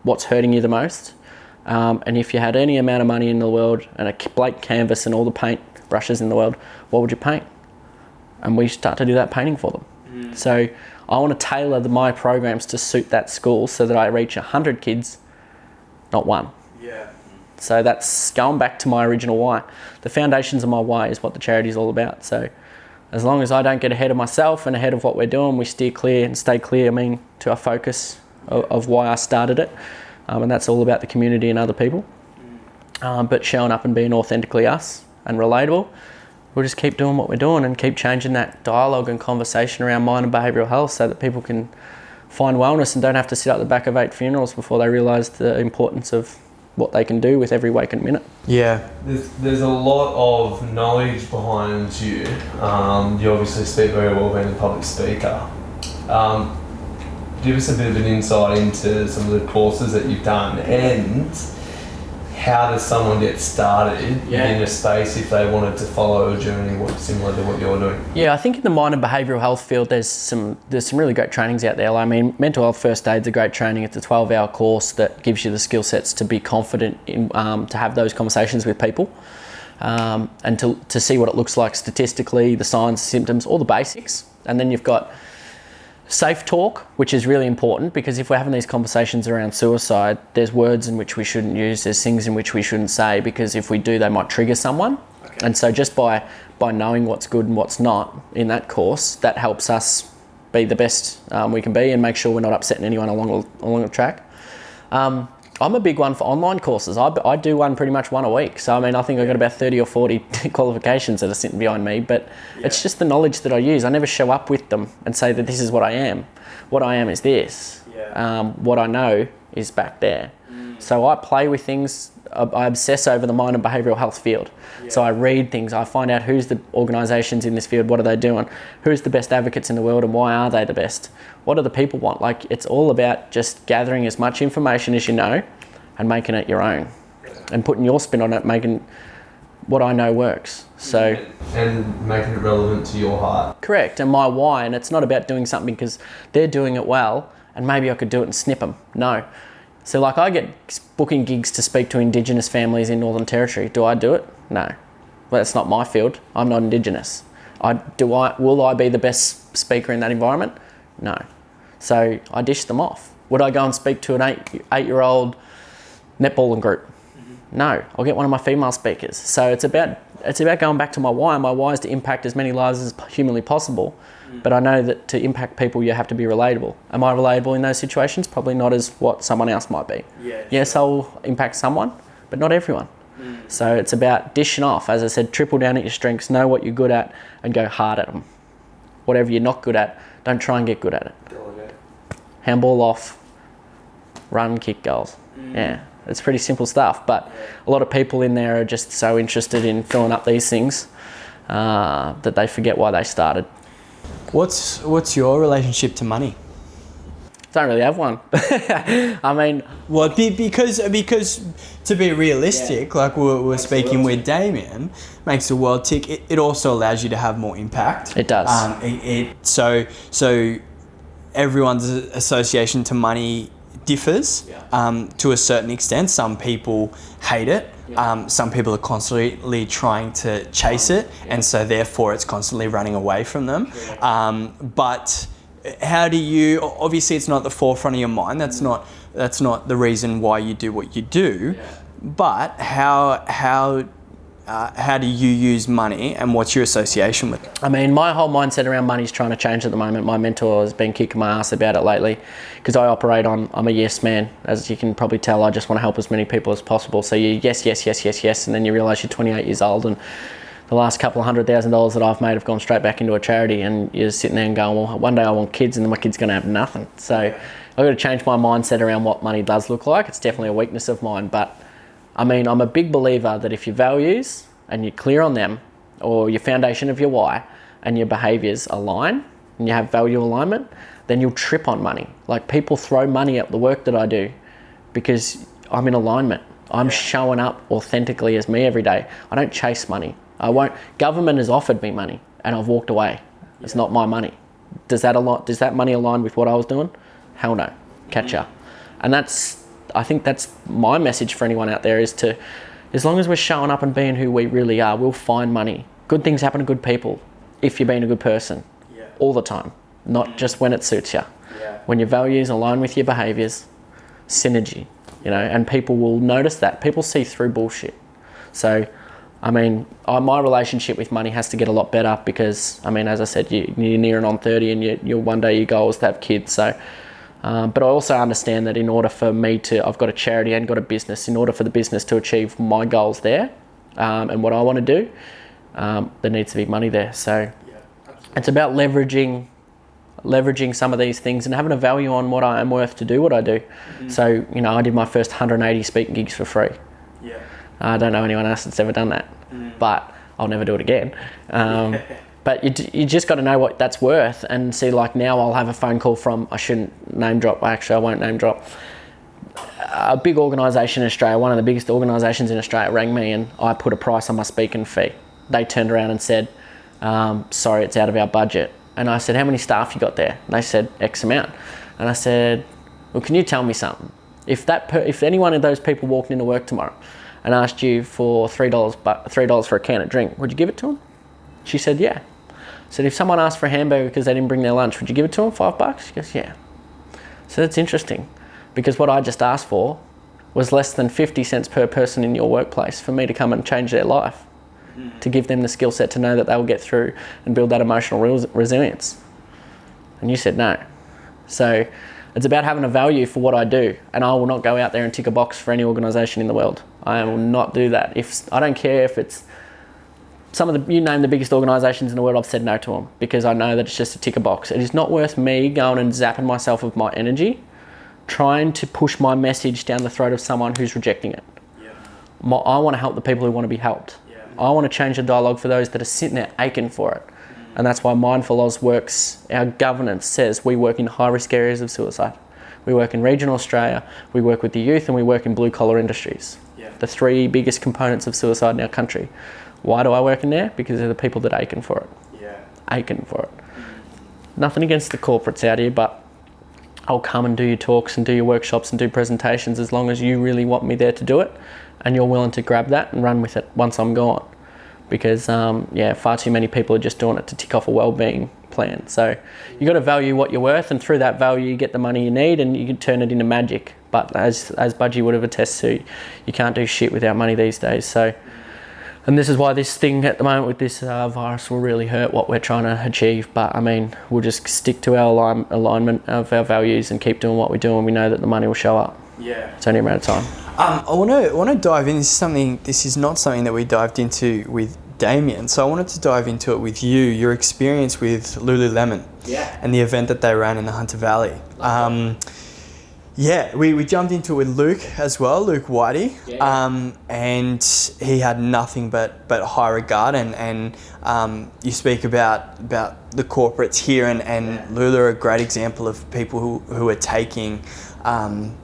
What's hurting you the most? And if you had any amount of money in the world and a blank canvas and all the paint brushes in the world, what would you paint? And we start to do that painting for them. So I want to tailor my programs to suit that school so that I reach 100 kids, not one. Yeah. So that's going back to my original why. The foundations of my why is what the charity is all about. So as long as I don't get ahead of myself and ahead of what we're doing, we steer clear and stay clear, to our focus of why I started it. And that's all about the community and other people. But showing up and being authentically us and relatable, we'll just keep doing what we're doing and keep changing that dialogue and conversation around mind and behavioural health so that people can find wellness and don't have to sit at the back of 8 funerals before they realise the importance of what they can do with every waking minute. Yeah. There's a lot of knowledge behind you. You obviously speak very well being a public speaker. Give us a bit of an insight into some of the courses that you've done and how does someone get started in a space if they wanted to follow a journey similar to what you're doing? Yeah, I think in the mind and behavioural health field, there's some really great trainings out there. I mean, mental health first aid's a great training. It's a 12-hour course that gives you the skill sets to be confident in to have those conversations with people and to see what it looks like statistically, the signs, symptoms, all the basics. And then you've got safe talk, which is really important because if we're having these conversations around suicide, there's words in which we shouldn't use, there's things in which we shouldn't say because if we do, they might trigger someone. Okay. And so just by knowing what's good and what's not in that course, that helps us be the best we can be and make sure we're not upsetting anyone along the track. I'm a big one for online courses. I do one pretty much one a week. So, I mean, I think I've got about 30 or 40 qualifications that are sitting behind me, but it's just the knowledge that I use. I never show up with them and say that this is what I am. What I am is this. What I know is back there. So I play with things. I obsess over the mind and behavioural health field. So I read things. I find out who's the organisations in this field, what are they doing, who's the best advocates in the world, and why are they the best? What do the people want? Like, it's all about just gathering as much information as you know and making it your own and putting your spin on it, making what I know works. So and making it relevant to your heart. Correct, and my why. And it's not about doing something because they're doing it well and maybe I could do it and snip them. No. So like, I get booking gigs to speak to Indigenous families in Northern Territory. Do I do it? No. Well, that's not my field. I'm not Indigenous. Will I be the best speaker in that environment? No. So I dish them off. Would I go and speak to an eight-year-old netballing group? No. I'll get one of my female speakers. So it's about going back to my why. My why is to impact as many lives as humanly possible. But I know that to impact people, you have to be relatable. Am I relatable in those situations? Probably not as what someone else might be. Yeah, yes, I'll impact someone, but not everyone. So it's about dishing off. As I said, triple down at your strengths, know what you're good at, and go hard at them. Whatever you're not good at, don't try and get good at it. Handball off, run, kick goals. Yeah, it's pretty simple stuff. But a lot of people in there are just so interested in filling up these things that they forget why they started. What's your relationship to money? Don't really have one. I mean, well, because to be realistic, like we're speaking with Damien, makes the world tick. It also allows you to have more impact. It does. So everyone's association to money differs to a certain extent. Some people hate it. Some people are constantly trying to chase it, and so therefore it's constantly running away from them. But how do you? Obviously, it's not at the forefront of your mind. That's not the reason why you do what you do. But how do you use money, and what's your association with it? I mean, my whole mindset around money is trying to change at the moment. My mentor has been kicking my ass about it lately because I'm a yes man. As you can probably tell, I just want to help as many people as possible. So you yes, and then you realise you're 28 years old and the last couple of $100,000 that I've made have gone straight back into a charity, and you're sitting there and going, well, one day I want kids and then my kid's going to have nothing. So I've got to change my mindset around what money does look like. It's definitely a weakness of mine, but I mean, I'm a big believer that if your values and you're clear on them, or your foundation of your why and your behaviours align and you have value alignment, then you'll trip on money. Like, people throw money at the work that I do because I'm in alignment. I'm showing up authentically as me every day. I don't chase money. Government has offered me money and I've walked away. It's not my money. Does that money align with what I was doing? Hell no. Catch ya. And I think that's my message for anyone out there, is to, as long as we're showing up and being who we really are, we'll find money. Good things happen to good people if you're being a good person all the time, not just when it suits you. When your values align with your behaviours, synergy, and people will notice that. People see through bullshit. So, I mean, my relationship with money has to get a lot better because, I mean, as I said, you're nearing on 30 and one day your goal is to have kids. So, but I also understand that in order for me I've got a charity and got a business. In order for the business to achieve my goals there and what I want to do, there needs to be money there. So it's about leveraging some of these things and having a value on what I am worth to do what I do. So, I did my first 180 speaking gigs for free. I don't know anyone else that's ever done that, but I'll never do it again. But you just got to know what that's worth and see, like, now I'll have a phone call from, I shouldn't name drop, actually I won't name drop, a big organisation in Australia, one of the biggest organisations in Australia rang me and I put a price on my speaking fee. They turned around and said, sorry, it's out of our budget. And I said, how many staff you got there? And they said, X amount. And I said, well, can you tell me something? If any one of those people walked into work tomorrow and asked you for $3 for a can of drink, would you give it to them? She said, yeah. I said, if someone asked for a hamburger because they didn't bring their lunch, would you give it to them, $5? She goes, yeah. So that's interesting, because what I just asked for was less than 50 cents per person in your workplace for me to come and change their life, to give them the skill set to know that they will get through and build that emotional resilience. And you said no. So it's about having a value for what I do, and I will not go out there and tick a box for any organisation in the world. I will not do that. I don't care if it's you name the biggest organisations in the world, I've said no to them because I know that it's just a ticker box. It is not worth me going and zapping myself with my energy trying to push my message down the throat of someone who's rejecting it. I want to help the people who want to be helped. I want to change the dialogue for those that are sitting there aching for it. And that's why Mindful Oz works. Our governance says we work in high-risk areas of suicide. We work in regional Australia, we work with the youth, and we work in blue-collar industries. The 3 biggest components of suicide in our country. Why do I work in there? Because they're the people that are aching for it. Aching for it. Nothing against the corporates out here, but I'll come and do your talks and do your workshops and do presentations as long as you really want me there to do it and you're willing to grab that and run with it once I'm gone. Because far too many people are just doing it to tick off a wellbeing plan. So you got to value what you're worth, and through that value you get the money you need and you can turn it into magic. But as Budgie would have attested to, you can't do shit without money these days. So, and this is why this thing at the moment with this virus will really hurt what we're trying to achieve. But I mean, we'll just stick to our alignment of our values and keep doing what we do, and we know that the money will show up. It's only a matter of time. I want to dive in. This is not something that we dived into with Damien. So I wanted to dive into it with you. Your experience with Lululemon and the event that they ran in the Hunter Valley. We jumped into it with Luke as well, Luke Whitey, and he had nothing but high regard. And you speak about the corporates here, and Lulu are a great example of people who are taking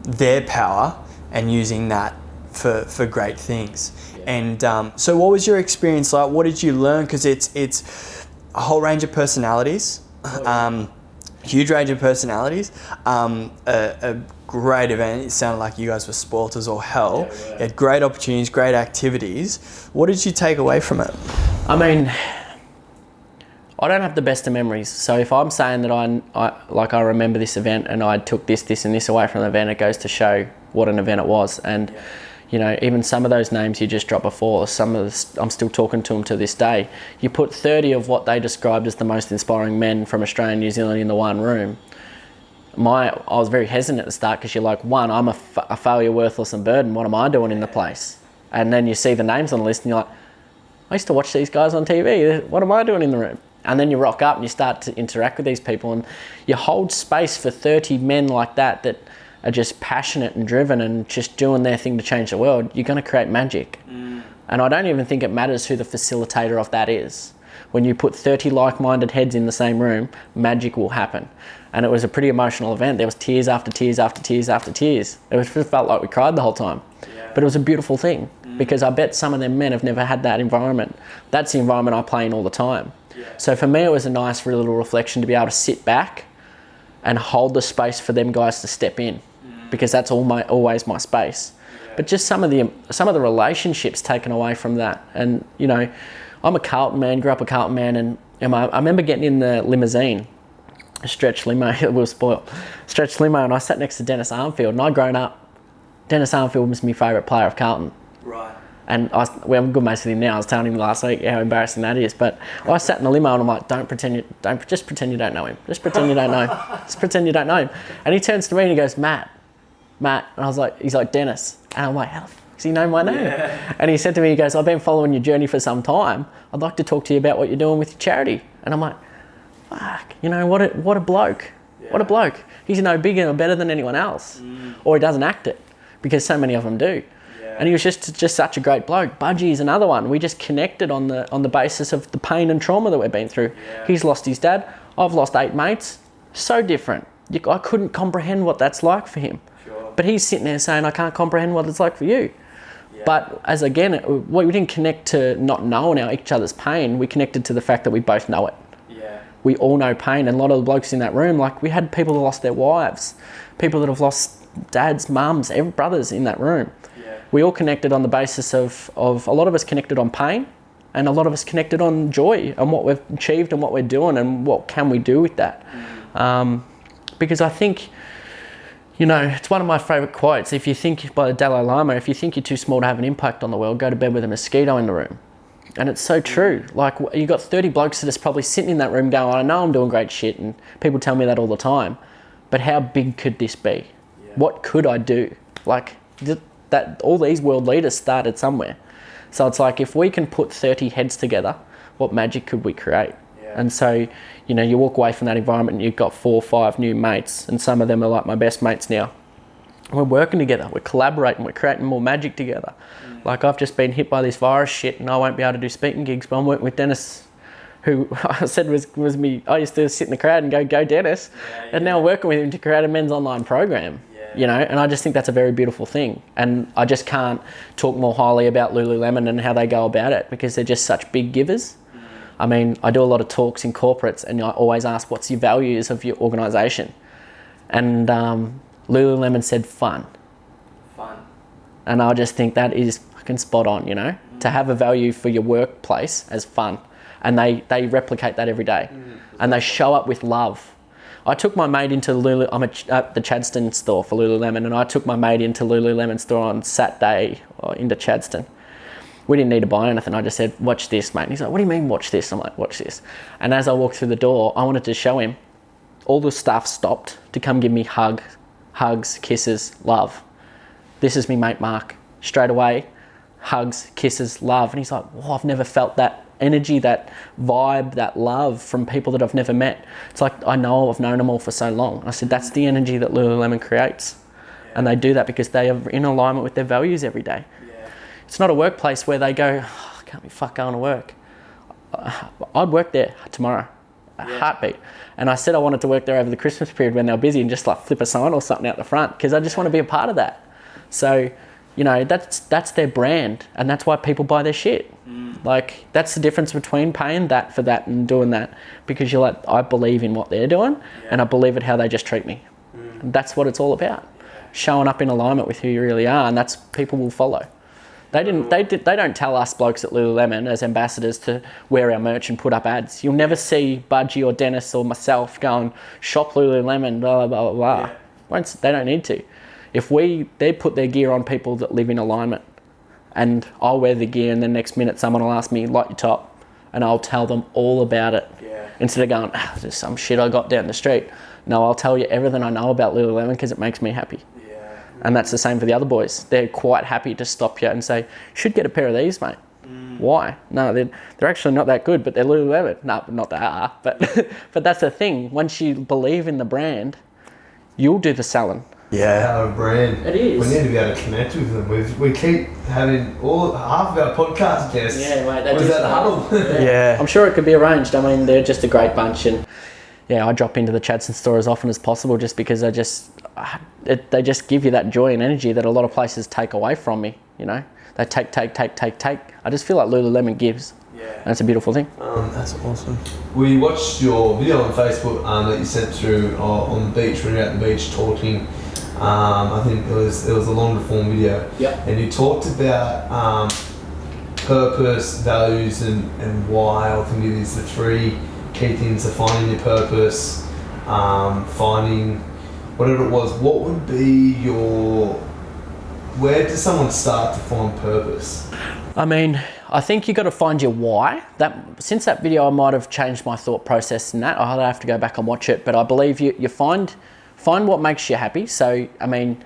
their power and using that for great things. And so what was your experience like? What did you learn? Because it's a whole range of personalities, huge range of personalities, a great event. It sounded like you guys were spoilt as all hell. You had great opportunities, great activities. What did you take away from it? I mean, I don't have the best of memories. So if I'm saying that I remember this event and I took this and this away from the event, it goes to show what an event it was. And you know, even some of those names you just dropped before, I'm still talking to them to this day. You put 30 of what they described as the most inspiring men from Australia and New Zealand in the one room. I was very hesitant at the start because you're like, one, I'm a failure, worthless and burden. What am I doing in the place? And then you see the names on the list and you're like, I used to watch these guys on TV. What am I doing in the room? And then you rock up and you start to interact with these people and you hold space for 30 men like that are just passionate and driven and just doing their thing to change the world. You're going to create magic. And I don't even think it matters who the facilitator of that is. When you put 30 like-minded heads in the same room, magic will happen. And it was a pretty emotional event. There was tears after tears after tears after tears. It just felt like we cried the whole time. But it was a beautiful thing because I bet some of them men have never had that environment. That's the environment I play in all the time. So for me, it was a nice little reflection to be able to sit back and hold the space for them guys to step in, because that's always my space. But just some of the relationships taken away from that. And you know, I'm a Carlton man, grew up a Carlton man, and I remember getting in the limousine, a stretch limo. We were spoiled, stretch limo, and I sat next to Dennis Armfield. And I'd grown up. Dennis Armfield was my favourite player of Carlton. Right. And we're good mates with him now. I was telling him last week how embarrassing that is. But I sat in the limo and I'm like, just pretend you don't know him. Just pretend you don't know. Just pretend you don't know him. And he turns to me and he goes, Matt. And I was like, he's like, Dennis. And I'm like, how the fuck does he know my name? And he said to me, he goes, I've been following your journey for some time. I'd like to talk to you about what you're doing with your charity. And I'm like, fuck, you know, what a bloke. What a bloke. He's no bigger or better than anyone else. Or he doesn't act it, because so many of them do. And he was just such a great bloke. Budgie is another one. We just connected on the basis of the pain and trauma that we've been through. He's lost his dad. I've lost 8 mates. So different. I couldn't comprehend what that's like for him. But he's sitting there saying, I can't comprehend what it's like for you. But as again, we didn't connect to not knowing each other's pain. We connected to the fact that we both know it. We all know pain. And a lot of the blokes in that room, like we had people that lost their wives, people that have lost dads, mums, brothers in that room. We all connected on the basis of a lot of us connected on pain, and a lot of us connected on joy and what we've achieved and what we're doing and what can we do with that. Because I think, you know, it's one of my favourite quotes. If you think, by the Dalai Lama, if you think you're too small to have an impact on the world, go to bed with a mosquito in the room. And it's so true. Like, you got 30 blokes that are probably sitting in that room going, I know I'm doing great shit, and people tell me that all the time, but how big could this be? What could I do? Like, that all these world leaders started somewhere. So it's like, if we can put 30 heads together, what magic could we create? And so, you know, you walk away from that environment and you've got 4 or 5 new mates, and some of them are like my best mates now. We're working together, we're collaborating, we're creating more magic together. Like I've just been hit by this virus shit and I won't be able to do speaking gigs, but I'm working with Dennis, who I said was me. I used to sit in the crowd and go Dennis, and now I'm working with him to create a men's online program. You know, and I just think that's a very beautiful thing. And I just can't talk more highly about Lululemon and how they go about it because they're just such big givers. I mean, I do a lot of talks in corporates and I always ask, what's your values of your organisation? And Lululemon said fun. And I just think that is fucking spot on, you know, to have a value for your workplace as fun. And they replicate that every day. And they show up with love. I took my mate into I'm at the Chadstone store for Lululemon, and I took my mate into Lululemon store on Saturday into Chadstone. We didn't need to buy anything. I just said, watch this, mate. And he's like, what do you mean watch this? I'm like, watch this. And as I walked through the door, I wanted to show him. All the staff stopped to come give me hugs, kisses, love. This is me mate Mark. Straight away, hugs, kisses, love. And he's like, oh, I've never felt that energy, that vibe, that love from people that I've never met. It's like, I've known them all for so long. I said, that's the energy that Lululemon creates. And they do that because they are in alignment with their values every day. It's not a workplace where they go, oh, I can't be fuck going to work. I'd work there tomorrow, heartbeat. And I said I wanted to work there over the Christmas period when they were busy and just like flip a sign or something out the front because I just want to be a part of that. So, you know, that's their brand and that's why people buy their shit. Like, that's the difference between paying that for that and doing that because you're like, I believe in what they're doing and I believe in how they just treat me. And that's what it's all about. Showing up in alignment with who you really are, and that's people will follow. They don't tell us blokes at Lululemon as ambassadors to wear our merch and put up ads. You'll never see Budgie or Dennis or myself going, shop Lululemon, blah, blah, blah, blah. They don't need to. If they put their gear on people that live in alignment, and I'll wear the gear and the next minute someone will ask me, light your top, and I'll tell them all about it. Instead of going, there's some shit I got down the street. No, I'll tell you everything I know about Lululemon because it makes me happy. And that's the same for the other boys. They're quite happy to stop you and say, should get a pair of these, mate. Why? No, they're actually not that good, but they're Lululemon. No, not they are, but but that's the thing. Once you believe in the brand, you'll do the selling. Our brand. It is. We need to be able to connect with them. We keep having half of our podcast guests. Yeah, mate. Was that the huddle? I'm sure it could be arranged. I mean, they're just a great bunch, and I drop into the Chadstone store as often as possible just because they just give you that joy and energy that a lot of places take away from me. You know, they take. I just feel like Lululemon gives. And it's a beautiful thing. That's awesome. We watched your video on Facebook that you sent through on the beach when you were at the beach talking. I think it was a longer form video. And you talked about purpose, values, and why. I think it is the three key things of finding your purpose, finding whatever it was. What would be where does someone start to find purpose? I mean, I think you got to find your why. Since that video, I might have changed my thought process in that. I'll have to go back and watch it, but I believe you find what makes you happy. So, I mean,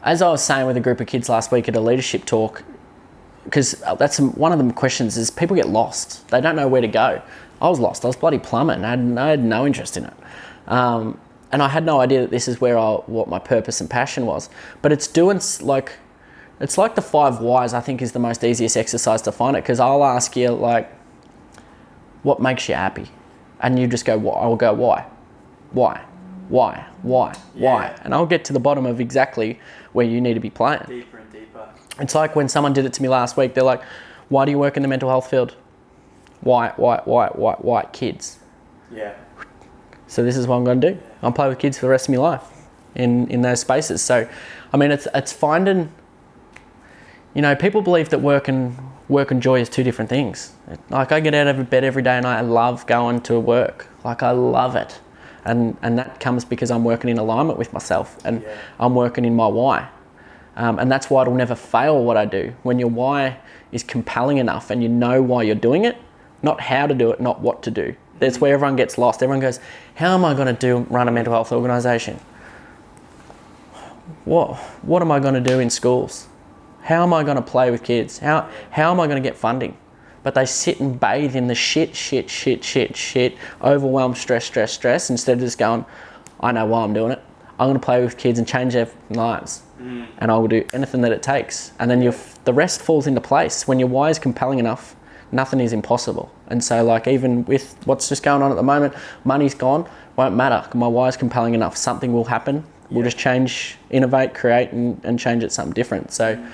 as I was saying with a group of kids last week at a leadership talk, because that's one of the questions is people get lost. They don't know where to go. I was lost. I was bloody plumbing. I had no interest in it. And I had no idea that this is what my purpose and passion was. But it's it's like the 5 whys, I think, is the most easiest exercise to find it. Because I'll ask you, like, what makes you happy? And you just go, I'll go, why? And I'll get to the bottom of exactly where you need to be playing. Deeper and deeper. It's like when someone did it to me last week. They're like, why do you work in the mental health field? Why? Kids. So this is what I'm going to do. I'll play with kids for the rest of my life in those spaces. So, I mean, it's finding, you know, people believe that work and joy is 2 different things. Like, I get out of bed every day and I love going to work. Like, I love it. And that comes because I'm working in alignment with myself and I'm working in my why. And that's why it'll never fail what I do. When your why is compelling enough and you know why you're doing it, not how to do it, not what to do. That's where everyone gets lost. Everyone goes, how am I going to run a mental health organisation? What am I going to do in schools? How am I going to play with kids? How am I going to get funding? But they sit and bathe in the shit, overwhelmed, stress, instead of just going, I know why I'm doing it. I'm going to play with kids and change their lives. And I will do anything that it takes. And then the rest falls into place. When your why is compelling enough, nothing is impossible. And so like even with what's just going on at the moment, money's gone, won't matter. My why is compelling enough. Something will happen. We'll just change, innovate, create and change it something different. So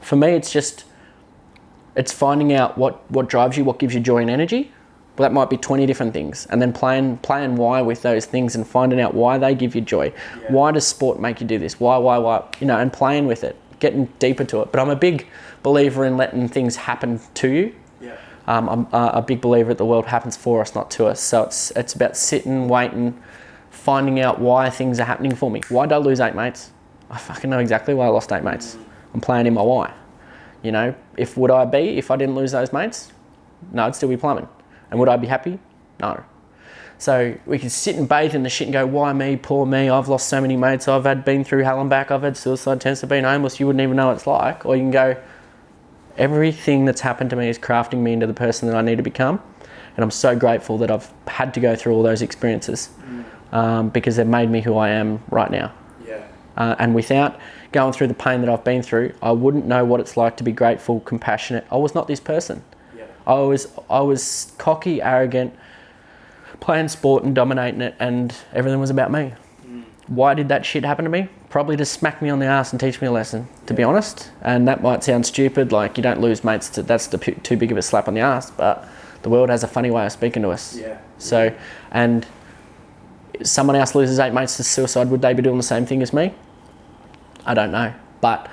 for me, it's finding out what drives you, what gives you joy and energy. Well, that might be 20 different things, and then playing why with those things and finding out why they give you joy. Yeah. Why does sport make you do this? Why? You know, and playing with it, getting deeper to it. But I'm a big believer in letting things happen to you. Yeah. I'm a big believer that the world happens for us, not to us. So it's about sitting, waiting, finding out why things are happening for me. Why did I lose 8 mates? I fucking know exactly why I lost 8 mates. I'm playing in my why. You know, if I didn't lose those mates? No, I'd still be plumbing. And would I be happy? No. So we can sit and bathe in the shit and go, why me, poor me, I've lost so many mates, I've been through hell and back, I've had suicide attempts, I've been homeless, you wouldn't even know what it's like. Or you can go, everything that's happened to me is crafting me into the person that I need to become. And I'm so grateful that I've had to go through all those experiences because they've made me who I am right now. Yeah. And without going through the pain that I've been through, I wouldn't know what it's like to be grateful, compassionate. I was not this person. I was cocky, arrogant, playing sport and dominating it, and everything was about me. Why did that shit happen to me? Probably to smack me on the ass and teach me a lesson, to be honest. And that might sound stupid, like you don't lose mates, that's too big of a slap on the ass, but the world has a funny way of speaking to us. Yeah. So, and someone else loses 8 mates to suicide, would they be doing the same thing as me? I don't know, but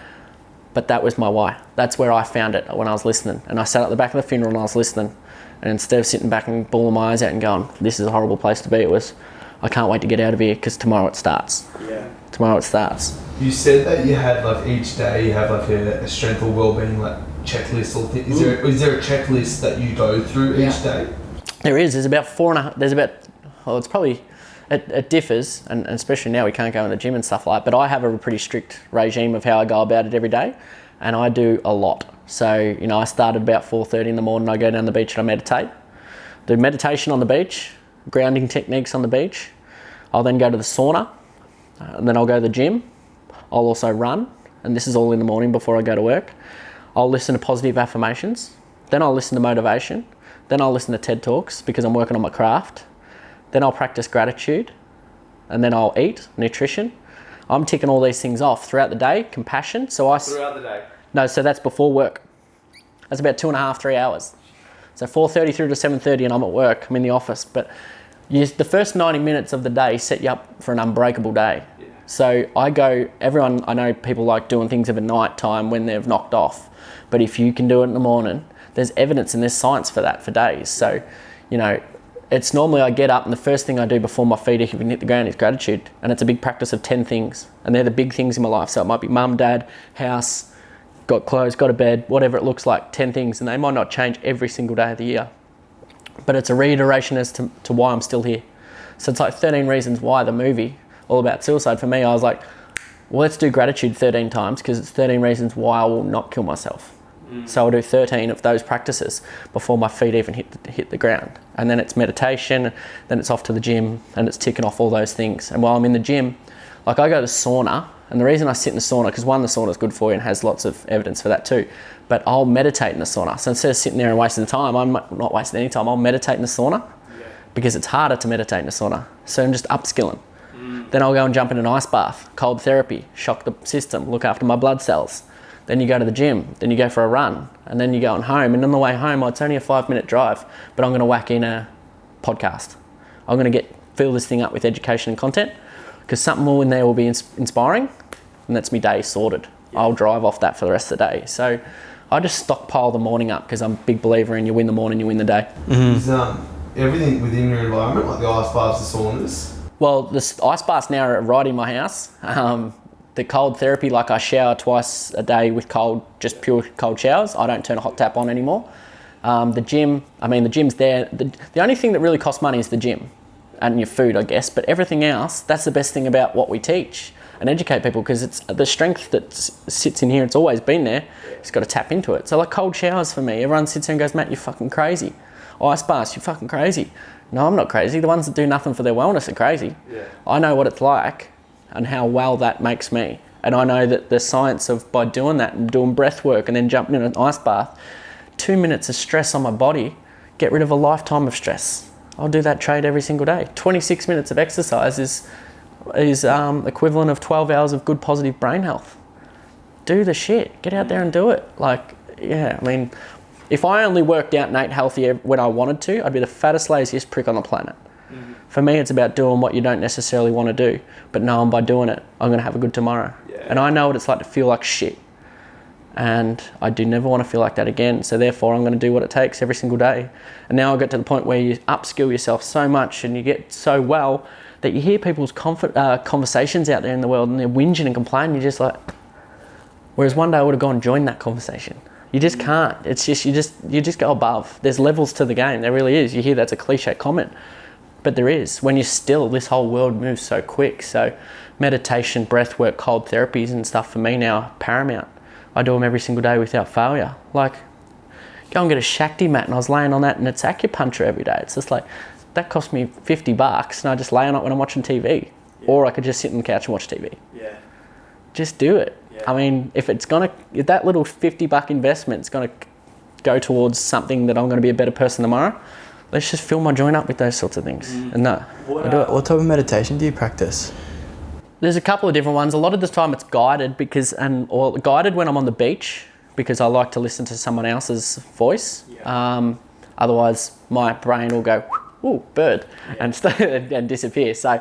that was my why. That's where I found it when I was listening. And I sat at the back of the funeral and I was listening. And instead of sitting back and bawling my eyes out and going, this is a horrible place to be, it was, I can't wait to get out of here because tomorrow it starts. Yeah. Tomorrow it starts. You said that you had like each day you have like a strength or wellbeing like checklist or thing. Is there a checklist that you go through each day? There is. There's about 4.5. It's probably, it differs, and especially now we can't go in the gym and stuff like that, but I have a pretty strict regime of how I go about it every day, and I do a lot. So, you know, I start at about 4:30 in the morning, I go down the beach and I meditate. Do meditation on the beach, grounding techniques on the beach. I'll then go to the sauna, and then I'll go to the gym. I'll also run, and this is all in the morning before I go to work. I'll listen to positive affirmations, then I'll listen to motivation, then I'll listen to TED Talks because I'm working on my craft. Then I'll practice gratitude, and then I'll eat, nutrition. I'm ticking all these things off throughout the day. Compassion. Throughout the day? No, so that's before work. That's about 2.5, 3 hours. So 4:30 through to 7:30 and I'm at work, I'm in the office. But the first 90 minutes of the day set you up for an unbreakable day. Yeah. So I know people like doing things of a night time when they've knocked off. But if you can do it in the morning, there's evidence and there's science for that for days. So, you know, it's normally I get up and the first thing I do before my feet even hit the ground is gratitude. And it's a big practice of 10 things. And they're the big things in my life. So it might be mum, dad, house, got clothes, got a bed, whatever it looks like, 10 things. And they might not change every single day of the year. But it's a reiteration as to why I'm still here. So it's like 13 Reasons Why, the movie, all about suicide. For me, I was like, well, let's do gratitude 13 times because it's 13 reasons why I will not kill myself. So I'll do 13 of those practices before my feet even hit the ground. And then it's meditation, then it's off to the gym, and it's ticking off all those things. And while I'm in the gym, like I go to the sauna, and the reason I sit in the sauna, because one, the sauna is good for you and has lots of evidence for that too, but I'll meditate in the sauna. So instead of sitting there and wasting the time, I'm not wasting any time, I'll meditate in the sauna because it's harder to meditate in the sauna. So I'm just upskilling. Then I'll go and jump in an ice bath, cold therapy, shock the system, look after my blood cells. Then you go to the gym, then you go for a run, and then you're going home. And on the way home, it's only a 5-minute drive, but I'm going to whack in a podcast. I'm going to fill this thing up with education and content because something more in there will be inspiring, and that's me day sorted. Yeah. I'll drive off that for the rest of the day. So I just stockpile the morning up because I'm a big believer in you win the morning, you win the day. Mm-hmm. Is everything within your environment, like the ice baths, the saunas? Well, the ice baths now are right in my house. The cold therapy, like I shower twice a day with just pure cold showers. I don't turn a hot tap on anymore. The gym's there. The only thing that really costs money is the gym and your food, I guess. But everything else, that's the best thing about what we teach and educate people because it's the strength that sits in here. It's always been there. It's got to tap into it. So like cold showers for me, everyone sits here and goes, Matt, you're fucking crazy. Ice baths, you're fucking crazy. No, I'm not crazy. The ones that do nothing for their wellness are crazy. Yeah. I know what it's like and how well that makes me. And I know that the science of by doing that and doing breath work and then jumping in an ice bath, 2 minutes of stress on my body, get rid of a lifetime of stress. I'll do that trade every single day. 26 minutes of exercise is equivalent of 12 hours of good positive brain health. Do the shit. Get out there and do it. Like, yeah, I mean, if I only worked out and ate healthy when I wanted to, I'd be the fattest, laziest prick on the planet. Mm-hmm. For me, it's about doing what you don't necessarily want to do, but knowing by doing it, I'm going to have a good tomorrow. Yeah. And I know what it's like to feel like shit. And I do never want to feel like that again. So therefore, I'm going to do what it takes every single day. And now I get to the point where you upskill yourself so much and you get so well that you hear people's conversations out there in the world and they're whinging and complaining. You're just like, whereas one day I would have gone and joined that conversation. You just can't. It's just you just go above. There's levels to the game. There really is. You hear that's a cliche comment, but there is. When you're still, this whole world moves so quick. So meditation, breath work, cold therapies and stuff for me now are paramount. I do them every single day without failure. Like, go and get a Shakti mat and I was laying on that and it's acupuncture every day. It's just like, that cost me $50 and I just lay on it when I'm watching TV. Yeah. Or I could just sit on the couch and watch TV. Yeah. Just do it. Yeah. I mean, if that little $50 investment is gonna go towards something that I'm gonna be a better person tomorrow, let's just fill my joint up with those sorts of things. And no, I do it. What type of meditation do you practice? There's a couple of different ones. A lot of the time it's guided or guided when I'm on the beach because I like to listen to someone else's voice. Yeah. Otherwise my brain will go, ooh, bird, and disappear. So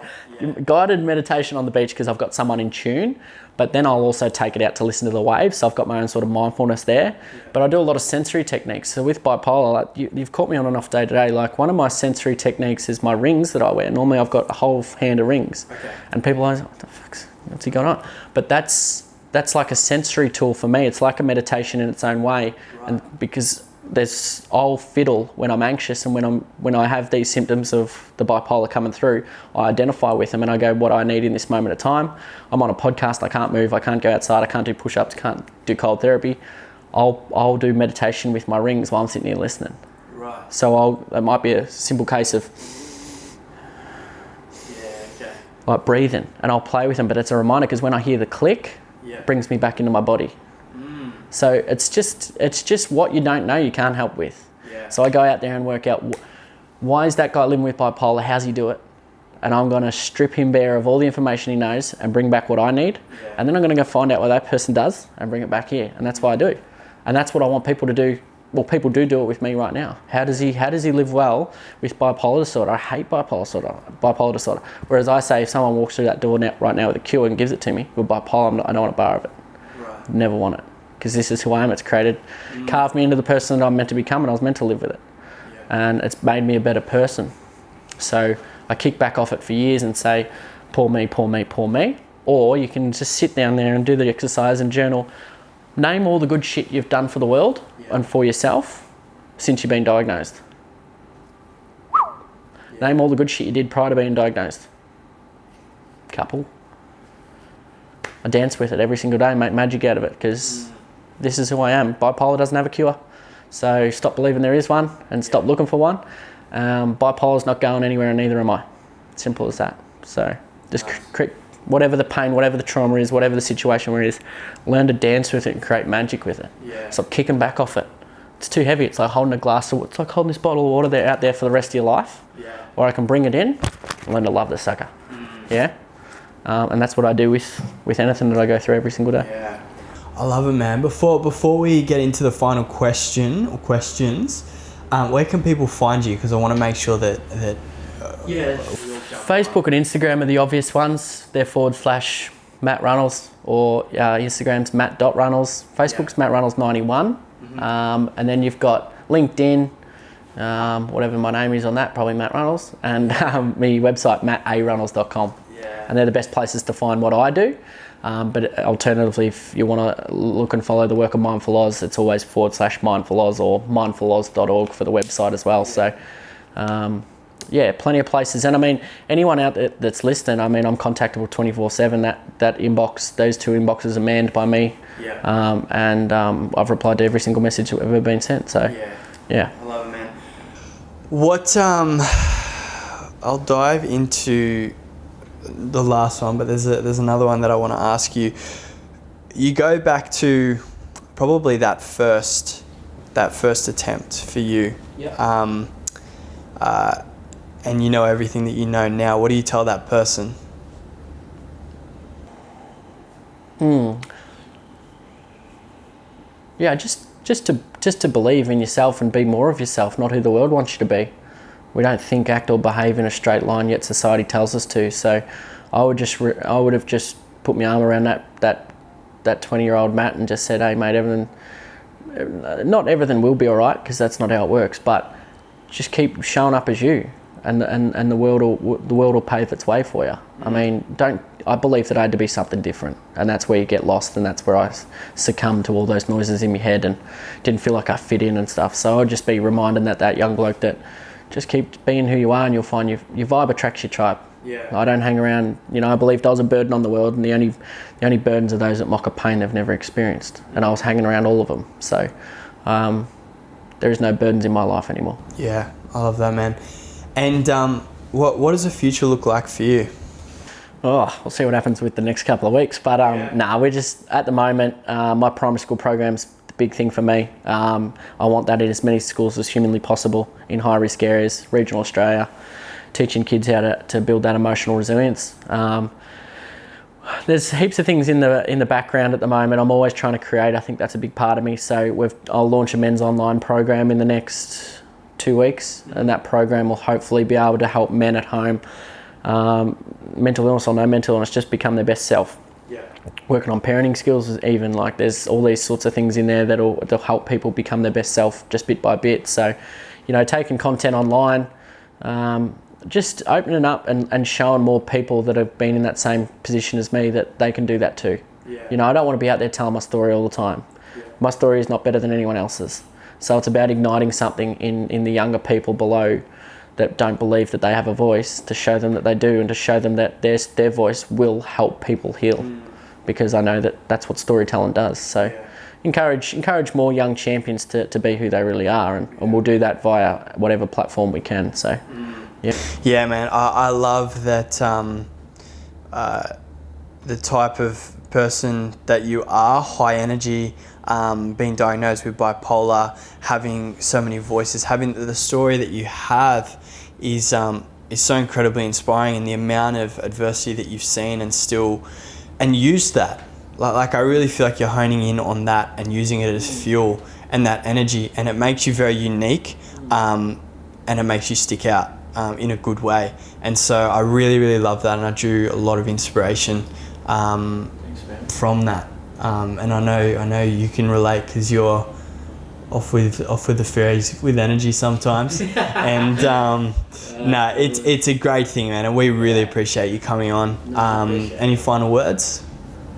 guided meditation on the beach because I've got someone in tune, but then I'll also take it out to listen to the waves. So I've got my own sort of mindfulness there. Yeah. But I do a lot of sensory techniques. So with bipolar, like you've caught me on and off day to day. Like one of my sensory techniques is my rings that I wear. Normally I've got a whole hand of rings. Okay. And people are like, what the fuck's he going on? But that's like a sensory tool for me. It's like a meditation in its own way. Right. And because I'll fiddle when I'm anxious and when I have these symptoms of the bipolar coming through, I identify with them and I go, what I need in this moment of time. I'm on a podcast, I can't move, I can't go outside, I can't do push-ups, can't do cold therapy. I'll do meditation with my rings while I'm sitting here listening. Right. So it might be a simple case of like breathing, and I'll play with them, but it's a reminder because when I hear the click, it brings me back into my body. So it's just what you don't know you can't help with. Yeah. So I go out there and work out why is that guy living with bipolar, how's he do it? And I'm going to strip him bare of all the information he knows and bring back what I need. Yeah. And then I'm going to go find out what that person does and bring it back here. And that's what I do. And that's what I want people to do. Well, people do it with me right now. How does he live well with bipolar disorder? I hate bipolar disorder. Whereas I say if someone walks through that door right now with a cure and gives it to me with bipolar, I don't want a bar of it. Right. Never want it. Because this is who I am. It's carved me into the person that I'm meant to become, and I was meant to live with it. Yeah. And it's made me a better person. So I kick back off it for years and say, poor me, poor me, poor me. Or you can just sit down there and do the exercise and journal. Name all the good shit you've done for the world and for yourself since you've been diagnosed. Yeah. Name all the good shit you did prior to being diagnosed. Couple. I dance with it every single day and make magic out of it because this is who I am. Bipolar doesn't have a cure. So stop believing there is one and stop looking for one. Bipolar's not going anywhere and neither am I. Simple as that. So just whatever the pain, whatever the trauma is, whatever the situation where it is, learn to dance with it and create magic with it. Yeah. Stop kicking back off it. It's too heavy. It's like holding it's like holding this bottle of water out there for the rest of your life. Yeah. Or I can bring it in and learn to love the sucker. Yeah. And that's what I do with anything that I go through every single day. Yeah. I love it, man. Before we get into the final question or questions, where can people find you? Because I want to make sure that Facebook and Instagram are the obvious ones. They're / Matt Runnalls or Instagram's Matt.Runnalls. Facebook's Matt Runnalls 91. Mm-hmm. And then you've got LinkedIn, whatever my name is on that, probably Matt Runnalls, and my website, mattarunnalls.com. Yeah. And they're the best places to find what I do. But alternatively, if you want to look and follow the work of Mindful Oz, it's always / Mindful Oz or mindfuloz.org for the website as well. So, plenty of places. And I mean, anyone out there that's listening, I mean, I'm contactable 24/7. That inbox, those two inboxes are manned by me. Yeah. And I've replied to every single message that ever been sent. So, yeah. I love it, man. What, I'll dive into the last one, but there's another one that I want to ask you. You go back to probably that first attempt for you. Yeah. And you know everything that you know now. What do you tell that person? Yeah, just to believe in yourself and be more of yourself, not who the world wants you to be. We don't think, act, or behave in a straight line, yet society tells us to. So, I would have just put my arm around that 20-year-old Matt and just said, "Hey, mate, not everything will be all right, because that's not how it works. But just keep showing up as you, and the world will pave its way for you." I mean, I believe that I had to be something different, and that's where you get lost, and that's where I succumbed to all those noises in my head and didn't feel like I fit in and stuff. So I'd just be reminding that young bloke that just keep being who you are, and you'll find your vibe attracts your tribe. Yeah. I don't hang around. I believed I was a burden on the world, and the only burdens are those that mock a pain they've never experienced. And I was hanging around all of them. So there is no burdens in my life anymore. Yeah, I love that, man. And what does the future look like for you? Oh, we'll see what happens with the next couple of weeks. But we're just, at the moment, my primary school program's the big thing for me. I want that in as many schools as humanly possible in high-risk areas, regional Australia, teaching kids how to build that emotional resilience. There's heaps of things in the background at the moment. I'm always trying to create. I think that's a big part of me. So I'll launch a men's online program in the next 2 weeks, and that program will hopefully be able to help men at home, mental illness or no mental illness, just become their best self. Yeah. Working on parenting skills, even, like, there's all these sorts of things in there that'll help people become their best self just bit by bit. So, taking content online, just opening up and showing more people that have been in that same position as me that they can do that too. Yeah. I don't want to be out there telling my story all the time. Yeah. My story is not better than anyone else's. So it's about igniting something in the younger people below that don't believe that they have a voice, to show them that they do, and to show them that their voice will help people heal. Because I know that that's what storytelling does. So encourage more young champions to be who they really are, and we'll do that via whatever platform we can. So yeah, man, I love that the type of person that you are, high energy, being diagnosed with bipolar, having so many voices, having the story that you have is so incredibly inspiring, and the amount of adversity that you've seen and used that. Like I really feel like you're honing in on that and using it as fuel and that energy, and it makes you very unique, and it makes you stick out in a good way. And so I really, really love that, and I drew a lot of inspiration from that. And I know you can relate, because you're off with the fairies with energy sometimes. And it's a great thing, man, and we really appreciate you coming on. Any final words?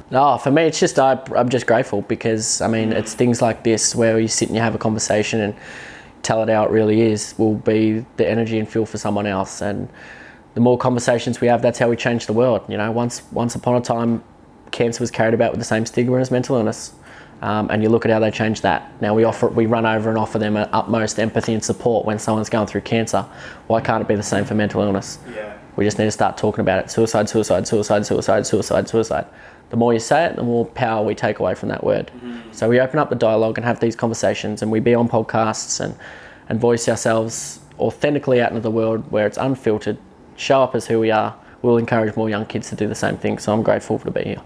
No, for me, it's just I'm just grateful, because it's things like this where you sit and you have a conversation and tell it how it really is, will be the energy and fuel for someone else. And the more conversations we have, that's how we change the world. Once upon a time, cancer was carried about with the same stigma as mental illness, and you look at how they changed that. Now we run over and offer them utmost empathy and support when someone's going through cancer. Why can't it be the same for mental illness? Yeah. We just need to start talking about it. Suicide. The more you say it, the more power we take away from that word. So we open up the dialogue and have these conversations, and we be on podcasts and voice ourselves authentically out into the world where it's unfiltered, show up as who we are. We'll encourage more young kids to do the same thing. So I'm grateful to be here.